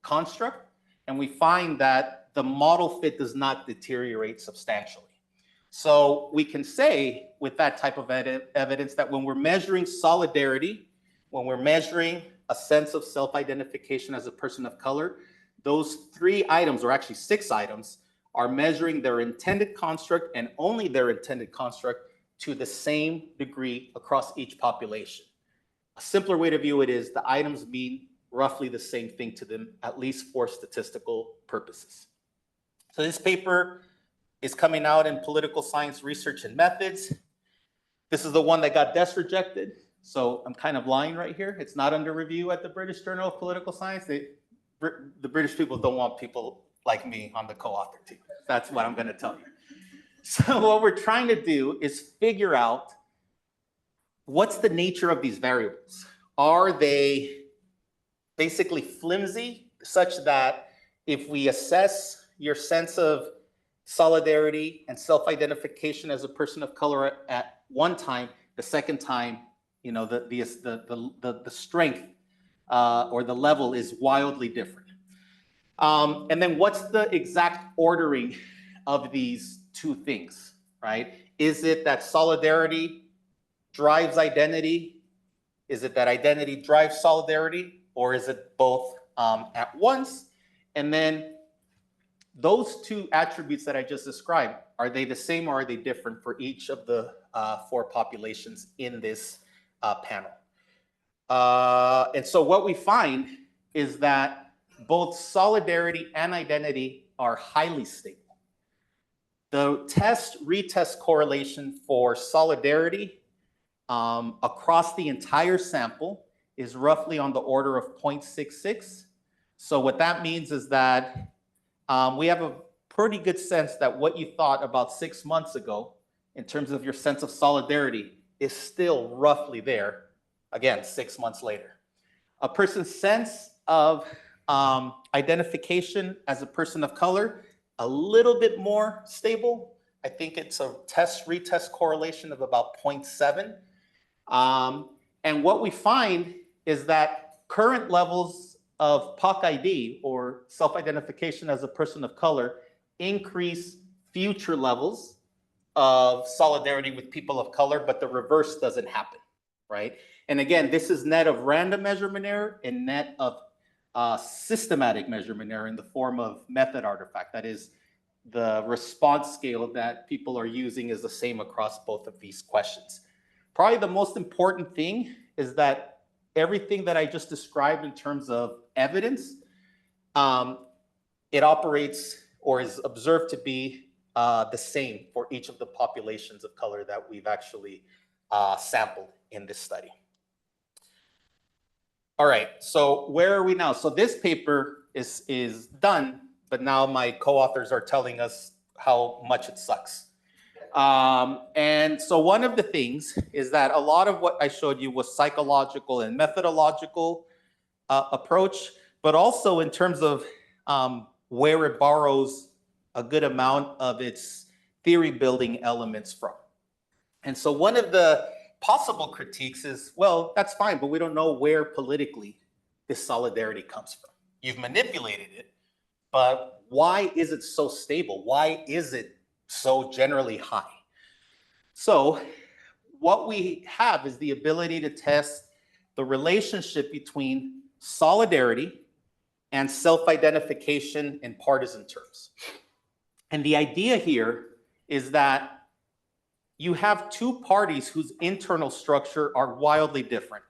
[SPEAKER 2] construct, and we find that the model fit does not deteriorate substantially. So we can say with that type of evidence that when we're measuring solidarity, when we're measuring a sense of self-identification as a person of color, those 3 items, or actually 6 items, are measuring their intended construct and only their intended construct to the same degree across each population. A simpler way to view it is the items mean roughly the same thing to them, at least for statistical purposes. So this paper is coming out in Political Science Research and Methods. This is the one that got desk rejected. So I'm kind of lying right here. It's not under review at the British Journal of Political Science. The British people don't want people like me on the co-author team. That's what I'm going to tell you. So what we're trying to do is figure out what's the nature of these variables. Are they basically flimsy, such that if we assess your sense of solidarity and self-identification as a person of color at one time, the second time, you know, the strength or the level is wildly different. And then what's the exact ordering of these 2 things, right? Is it that solidarity drives identity? Is it that identity drives solidarity? Or is it both at once? And then those 2 attributes that I just described, are they the same or are they different for each of the 4 populations in this panel? And so what we find is that both solidarity and identity are highly stable. The test-retest correlation for solidarity across the entire sample is roughly on the order of 0.66. So what that means is that we have a pretty good sense that what you thought about 6 months ago in terms of your sense of solidarity is still roughly there, again, 6 months later. A person's sense of identification as a person of color, a little bit more stable. I think it's a test-retest correlation of about 0.7. And what we find is that current levels of POC ID, or self-identification as a person of color, increase future levels of solidarity with people of color, but the reverse doesn't happen, right? And again, this is net of random measurement error and net of systematic measurement error in the form of method artifact. That is, the response scale that people are using is the same across both of these questions. Probably the most important thing is that everything that I just described in terms of evidence, it operates or is observed to be the same for each of the populations of color that we've actually sampled in this study. All right, so where are we now? So this paper is done, but now my co-authors are telling us how much it sucks. And so one of the things is that a lot of what I showed you was psychological and methodological approach, but also in terms of where it borrows a good amount of its theory building elements from. And so one of the possible critiques is, well, that's fine, but we don't know where politically this solidarity comes from. You've manipulated it, but why is it so stable? Why is it so generally high? So what we have is the ability to test the relationship between solidarity and self-identification in partisan terms. And the idea here is that you have two parties whose internal structure are wildly different.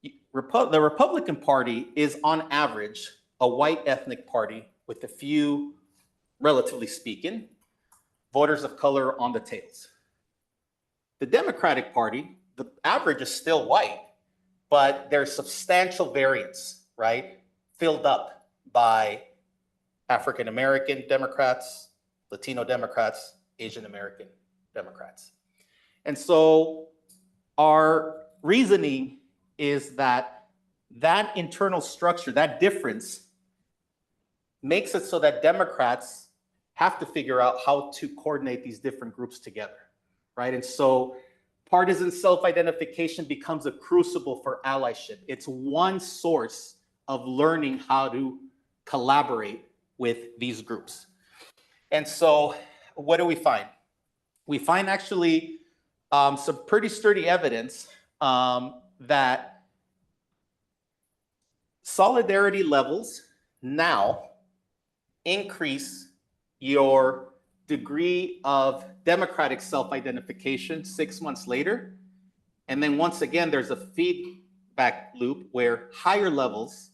[SPEAKER 2] The Republican Party is on average a white ethnic party with a few, relatively speaking, voters of color on the tails. The Democratic Party, the average is still white, but there's substantial variance, right? Filled up by African American Democrats, Latino Democrats, Asian American Democrats. And so our reasoning is that that internal structure, that difference, makes it so that Democrats have to figure out how to coordinate these different groups together, right? And so partisan self-identification becomes a crucible for allyship. It's one source of learning how to collaborate with these groups. And so what do we find? We find actually some pretty sturdy evidence that solidarity levels now increase your degree of democratic self-identification 6 months later. And then once again, there's a feedback loop where higher levels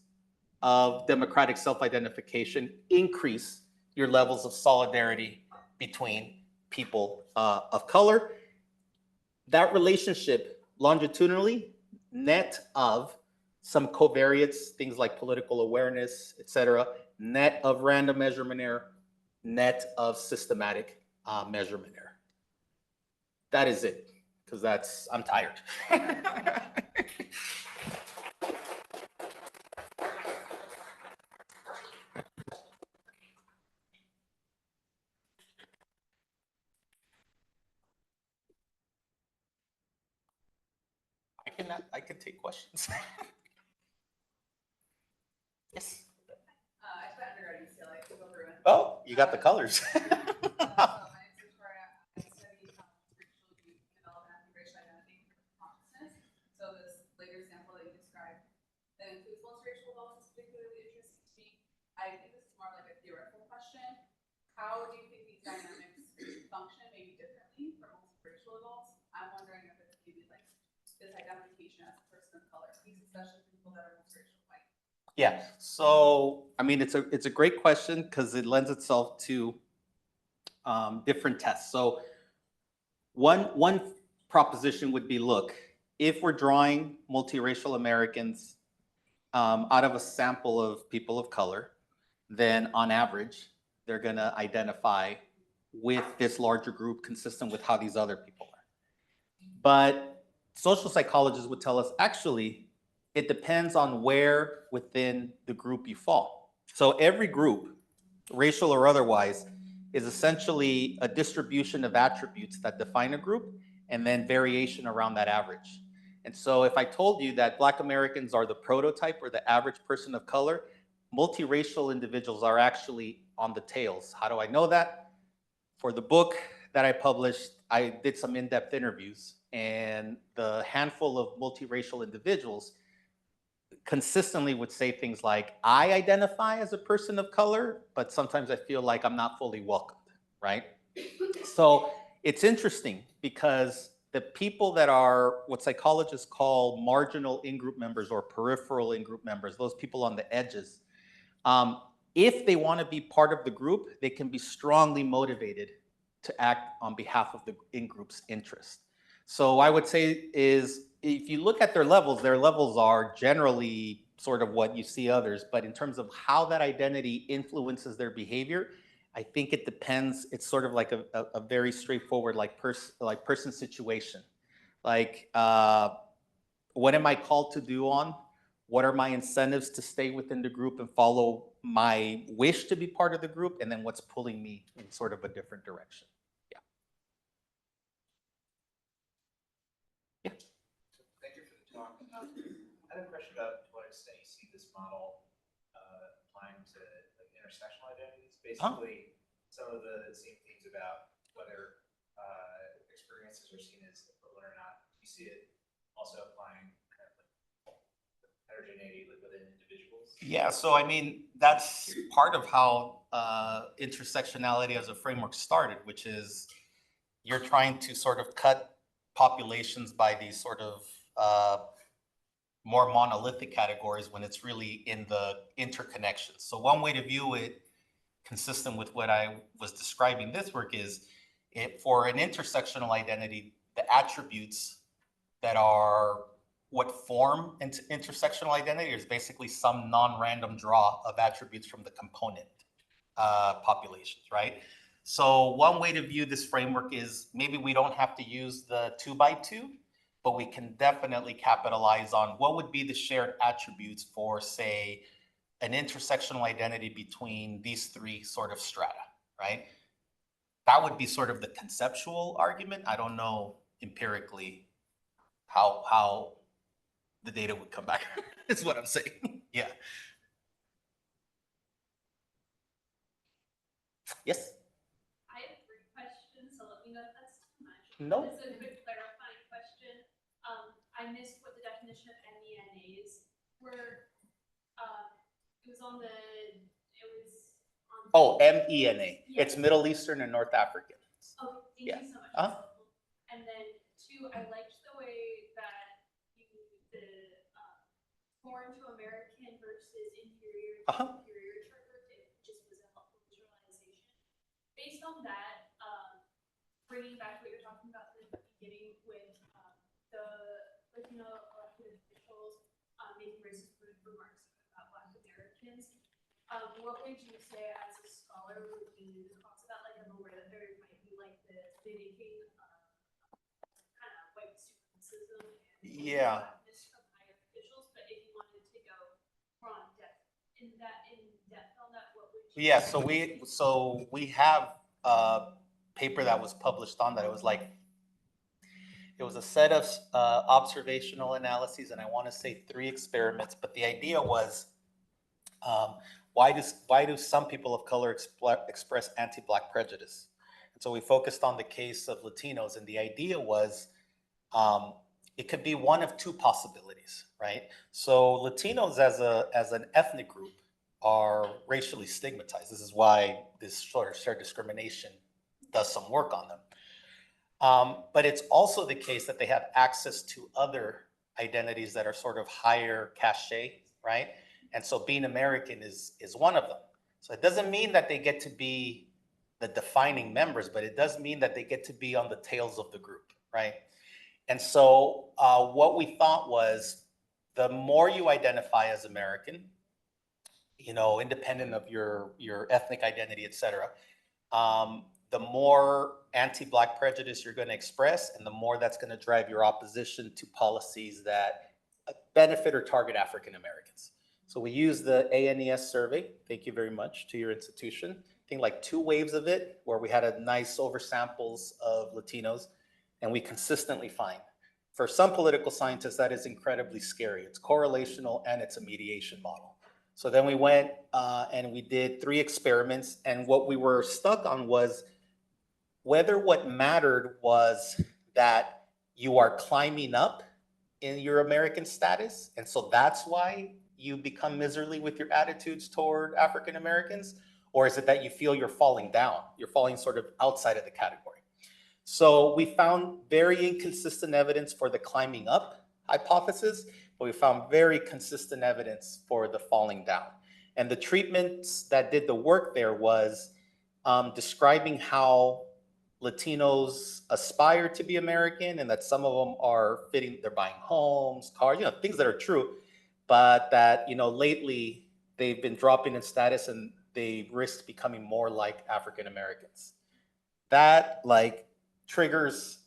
[SPEAKER 2] of democratic self-identification increase your levels of solidarity between people of color. That relationship longitudinally, net of some covariates, things like political awareness, et cetera, net of random measurement error, net of systematic measurement error. That is it, because I'm tired. I can take questions. Yes.
[SPEAKER 3] I spent undergrad at UCLA, so go through it.
[SPEAKER 2] Oh, you got the colors.
[SPEAKER 3] My name is Victoria. I study racial development and racial identity consciousness. So this later sample that you described that includes multiracial adults is particularly interesting to me. I think this is more like a theoretical question. How do you think these dynamics function maybe differently for multiracial adults? I'm wondering if it's maybe like this identification as a person of color, especially for people that are multiracial white.
[SPEAKER 2] Yeah, so I mean, it's a great question because it lends itself to different tests. So one proposition would be, look, if we're drawing multiracial Americans out of a sample of people of color, then on average, they're gonna identify with this larger group consistent with how these other people are. But social psychologists would tell us, actually, it depends on where within the group you fall. So every group, racial or otherwise, is essentially a distribution of attributes that define a group and then variation around that average. And so if I told you that Black Americans are the prototype or the average person of color, multiracial individuals are actually on the tails. How do I know that? For the book that I published, I did some in-depth interviews, and the handful of multiracial individuals consistently would say things like, I identify as a person of color, but sometimes I feel like I'm not fully welcomed, right? So it's interesting because the people that are what psychologists call marginal in-group members or peripheral in-group members, those people on the edges, if they want to be part of the group, they can be strongly motivated to act on behalf of the in-group's interest. So I would say is, if you look at their levels are generally sort of what you see others, but in terms of how that identity influences their behavior, I think it depends. It's sort of like a very straightforward person situation. Like, what am I called to do on? What are my incentives to stay within the group and follow my wish to be part of the group? And then what's pulling me in sort of a different direction? Yeah. Yeah.
[SPEAKER 4] Thank you for the talk. I have a question about to what extent you see this model applying to like intersectional identities. Basically, some of the same things about whether experiences are seen as equivalent or not. You see it also applying kind of like heterogeneity within individuals.
[SPEAKER 2] Yeah, so I mean, that's part of how intersectionality as a framework started, which is you're trying to sort of cut populations by these sort of more monolithic categories when it's really in the interconnections. So one way to view it, consistent with what I was describing this work, is for an intersectional identity, the attributes that are what form intersectional identity is basically some non-random draw of attributes from the component populations, right? So one way to view this framework is maybe we don't have to use the 2x2, but we can definitely capitalize on what would be the shared attributes for, say, an intersectional identity between these three sort of strata, right? That would be sort of the conceptual argument. I don't know empirically how the data would come back, is what I'm saying. Yeah. Yes?
[SPEAKER 3] I have 3 questions, so let me know if that's too much.
[SPEAKER 2] No.
[SPEAKER 3] This is a quick clarifying question. I missed what the definition of MENAs were. It was on the,
[SPEAKER 2] Oh, MENA.
[SPEAKER 3] Yeah.
[SPEAKER 2] It's Middle Eastern and North African.
[SPEAKER 3] Oh, thank
[SPEAKER 2] Yeah.
[SPEAKER 3] you so much. That's helpful. And then 2, I liked the way that you the foreign to American versus inferior to superior term. It just was a helpful visualization. Based on that, bringing back what you're talking about in the beginning with the Latino elected officials making racist remarks about Black Americans, what would you say as a scholar would be the cause of that? Like, I'm aware that there might be like this mimicking kind of white supremacism and blackness from higher officials, but if you wanted to go more on depth on that, what would you
[SPEAKER 2] Yeah,
[SPEAKER 3] say?
[SPEAKER 2] so we have a paper that was published on that. It was a set of observational analyses, and I want to say 3 experiments, but the idea was, why do some people of color express anti-Black prejudice? And so we focused on the case of Latinos, and the idea was it could be one of 2 possibilities, right? So Latinos as an ethnic group are racially stigmatized. This is why this sort of shared discrimination does some work on them. But it's also the case that they have access to other identities that are sort of higher cachet, right? And so being American is one of them. So it doesn't mean that they get to be the defining members, but it does mean that they get to be on the tails of the group, right? And so what we thought was, the more you identify as American, you know, independent of your ethnic identity, et cetera, the more anti-Black prejudice you're going to express, and the more that's going to drive your opposition to policies that benefit or target African Americans. So we use the ANES survey, thank you very much to your institution. I think like 2 waves of it, where we had a nice oversamples of Latinos, and we consistently find For some political scientists, that is incredibly scary. It's correlational and it's a mediation model. So then we went and we did 3 experiments, and what we were stuck on was whether what mattered was that you are climbing up in your American status, and so that's why you become miserly with your attitudes toward African Americans, or is it that you feel you're falling down? You're falling sort of outside of the category. So we found very inconsistent evidence for the climbing up hypothesis, but we found very consistent evidence for the falling down. And the treatments that did the work there was describing how Latinos aspire to be American, and that some of them are fitting, they're buying homes, cars, things that are true, but that, lately they've been dropping in status and they risk becoming more like African Americans. That triggers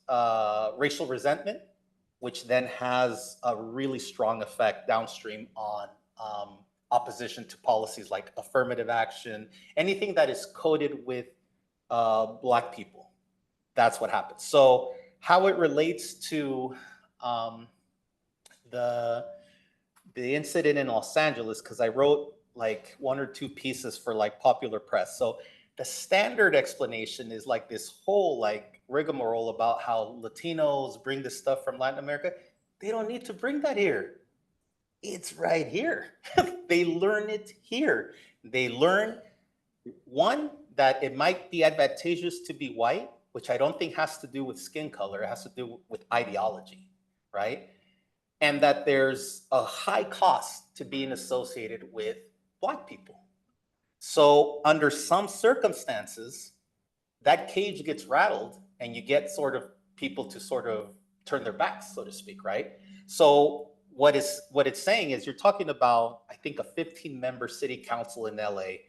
[SPEAKER 2] racial resentment, which then has a really strong effect downstream on opposition to policies like affirmative action, anything that is coded with Black people. That's what happens. So how it relates to the incident in Los Angeles, because I wrote 1 or 2 pieces for popular press. So the standard explanation is this whole rigmarole about how Latinos bring this stuff from Latin America. They don't need to bring that here. It's right here. They learn it here. They learn, one, that it might be advantageous to be white, which I don't think has to do with skin color. It has to do with ideology, right? And that there's a high cost to being associated with Black people. So under some circumstances, that cage gets rattled and you get sort of people to sort of turn their backs, so to speak, right? So what it's saying is you're talking about, I think, a 15-member city council in LA.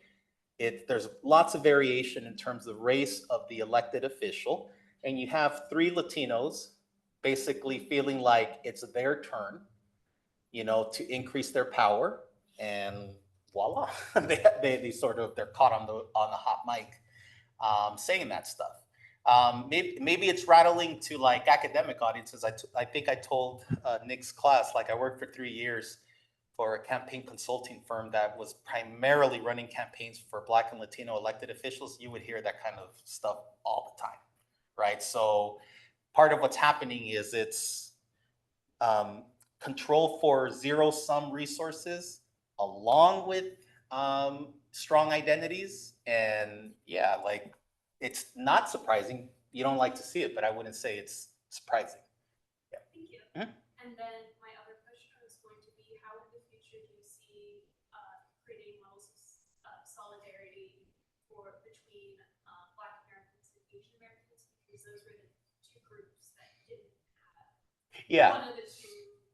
[SPEAKER 2] There's lots of variation in terms of race of the elected official, and you have 3 Latinos basically feeling like it's their turn, to increase their power, and voila, they sort of, they're caught on the hot mic saying that stuff. Maybe it's rattling to academic audiences. I think I told Nick's class, I worked for 3 years for a campaign consulting firm that was primarily running campaigns for Black and Latino elected officials. You would hear that kind of stuff all the time, right? So part of what's happening is it's control for zero-sum resources along with strong identities. And yeah, it's not surprising. You don't like to see it, but I wouldn't say it's surprising.
[SPEAKER 3] Yeah. Thank you. Mm-hmm. And then my other question is going to be, how in the future do you see creating models of solidarity between Black Americans and Asian Americans? Because those were the 2 groups that didn't have.
[SPEAKER 2] Yeah.
[SPEAKER 3] One of the 2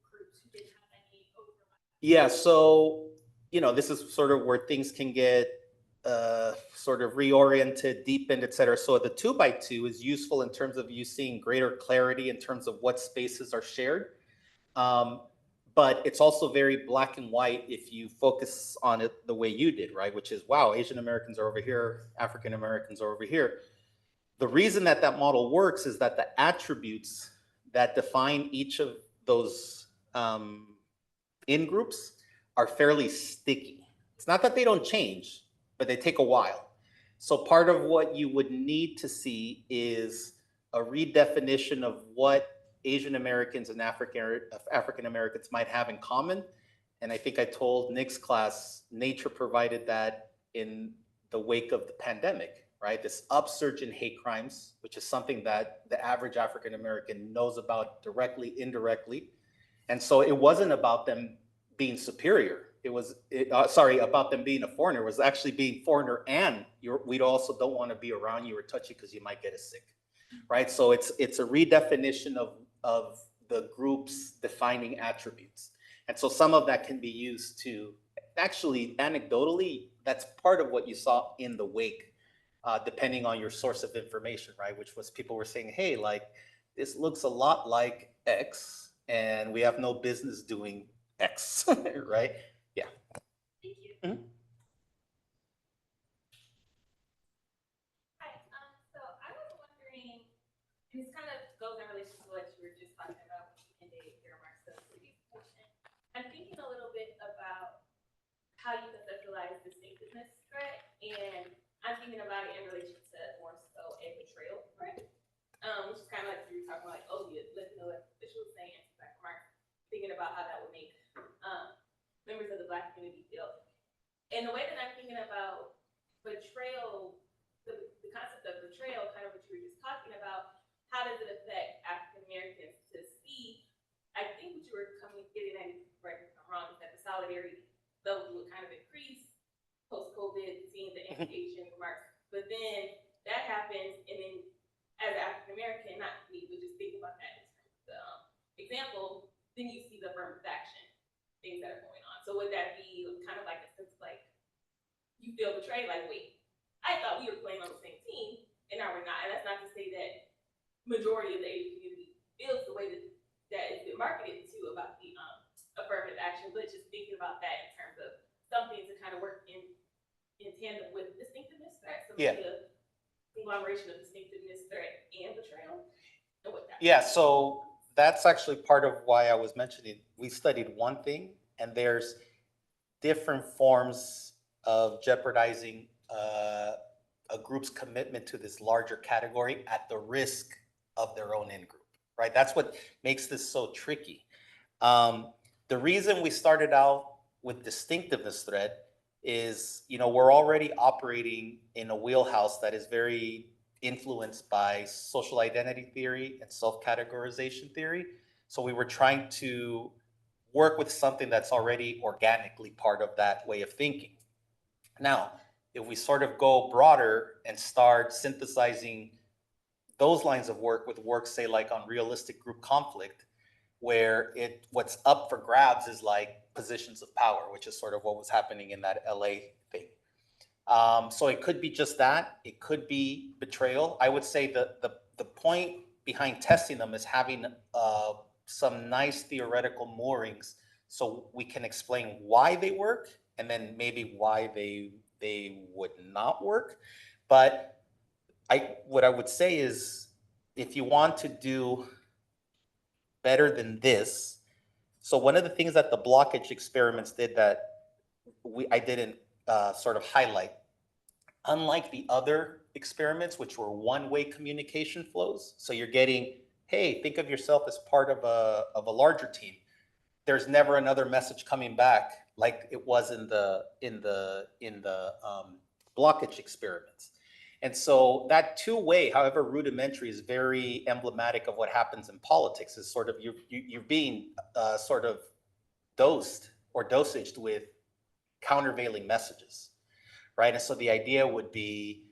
[SPEAKER 3] groups who didn't have any overlap.
[SPEAKER 2] Yeah. So, this is sort of where things can get sort of reoriented, deepened, et cetera. So the 2x2 is useful in terms of you seeing greater clarity in terms of what spaces are shared. But it's also very black and white if you focus on it the way you did, right? Which is, wow, Asian Americans are over here, African Americans are over here. The reason that model works is that the attributes that define each of those in-groups are fairly sticky. It's not that they don't change, but they take a while. So part of what you would need to see is a redefinition of what Asian Americans and African Americans might have in common. And I think I told Nick's class, nature provided that in the wake of the pandemic, right? This upsurge in hate crimes, which is something that the average African American knows about directly, indirectly. And so it wasn't about them being superior. It was, about them being a foreigner. It was actually being foreigner, and we also don't want to be around you or touch you because you might get us sick, right? So it's a redefinition of the group's defining attributes. And so some of that can be used to, actually, anecdotally, that's part of what you saw in the wake, depending on your source of information, right? Which was people were saying, hey, this looks a lot like X, and we have no business doing X, right? Yeah.
[SPEAKER 3] Thank you.
[SPEAKER 2] Mm-hmm.
[SPEAKER 3] Hi. So I was wondering, and this kind of goes in relation to what you were just talking about
[SPEAKER 5] how you conceptualize distinctiveness threat, and I'm thinking about it in relation to more so a betrayal threat, which is kind of like you were talking about, like, oh, the Latino officials saying anti-Black remarks, thinking about how that would make members of the Black community feel. And the way that I'm thinking about betrayal, the concept of betrayal, kind of what you were just talking about, how does it affect African Americans to see? I think what you were getting at, correct me if I'm wrong, is that the solidarity level would kind of increase post-COVID, seeing the anti-Asian remarks. But then that happens, and then as an African American, not me, but just think about that in terms of the example, then you see the affirmative action things that are going on. So would that be kind of like a sense of like, you feel betrayed, like, wait, I thought we were playing on the same team, and now we're not. And that's not to say that majority of the Asian community feels the way that it's been marketed to about the affirmative action, but just thinking about that in terms of something to kind of work in tandem with distinctiveness threat. So maybe a conglomeration of distinctiveness threat and betrayal. And what that
[SPEAKER 2] Yeah, so that's actually part of why I was mentioning, we studied one thing, and there's different forms of jeopardizing a group's commitment to this larger category at the risk of their own in-group, right? That's what makes this so tricky. The reason we started out with distinctiveness threat is, we're already operating in a wheelhouse that is very influenced by social identity theory and self-categorization theory. So we were trying to work with something that's already organically part of that way of thinking. Now, if we sort of go broader and start synthesizing those lines of work with work, say, like on realistic group conflict, where what's up for grabs is like positions of power, which is sort of what was happening in that LA thing. So it could be just that. It could be betrayal. I would say the point behind testing them is having some nice theoretical moorings so we can explain why they work and then maybe why they would not work. But what I would say is, if you want to do better than this, so one of the things that the blockage experiments did that I didn't sort of highlight, unlike the other experiments, which were one-way communication flows, so you're getting, hey, think of yourself as part of a larger team. There's never another message coming back like it was in the blockage experiments. And so that two-way, however rudimentary, is very emblematic of what happens in politics. Is sort of you're being sort of dosed or dosaged with countervailing messages, right? And so the idea would be,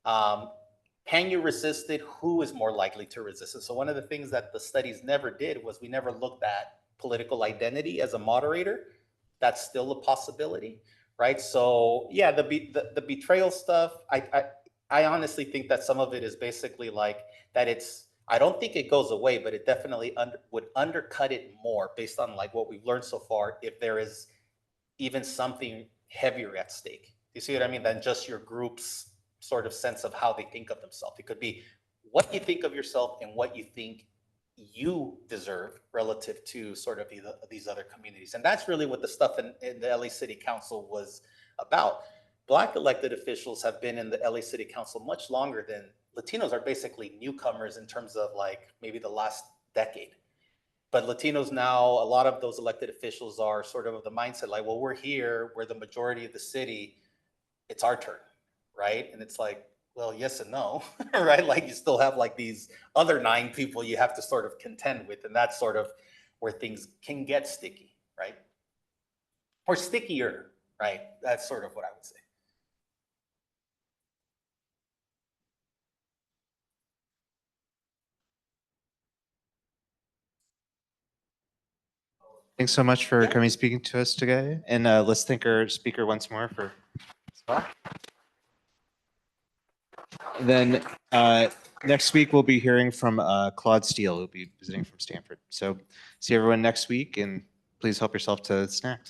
[SPEAKER 2] can you resist it? Who is more likely to resist it? So one of the things that the studies never did was we never looked at political identity as a moderator. That's still a possibility, right? So yeah, the betrayal stuff, I honestly think that some of it is basically like that I don't think it goes away, but it definitely would undercut it more based on like what we've learned so far, if there is even something heavier at stake. You see what I mean? Than just your group's sort of sense of how they think of themselves. It could be what you think of yourself and what you think you deserve relative to sort of these other communities. And that's really what the stuff in the LA City Council was about. Black elected officials have been in the LA City Council much longer than Latinos are basically newcomers in terms of like maybe the last decade. But Latinos now, a lot of those elected officials are sort of the mindset like, well, we're here, we're the majority of the city, it's our turn, right? And it's like, well, yes and no, right? Like you still have like these other 9 people you have to sort of contend with, and that's sort of where things can get sticky, right? Or stickier, right? That's sort of what I would say.
[SPEAKER 1] Thanks so much for coming speaking to us today. And let's thank our speaker once more for. Then next week we'll be hearing from Claude Steele, who'll be visiting from Stanford. So see everyone next week, and please help yourself to snacks.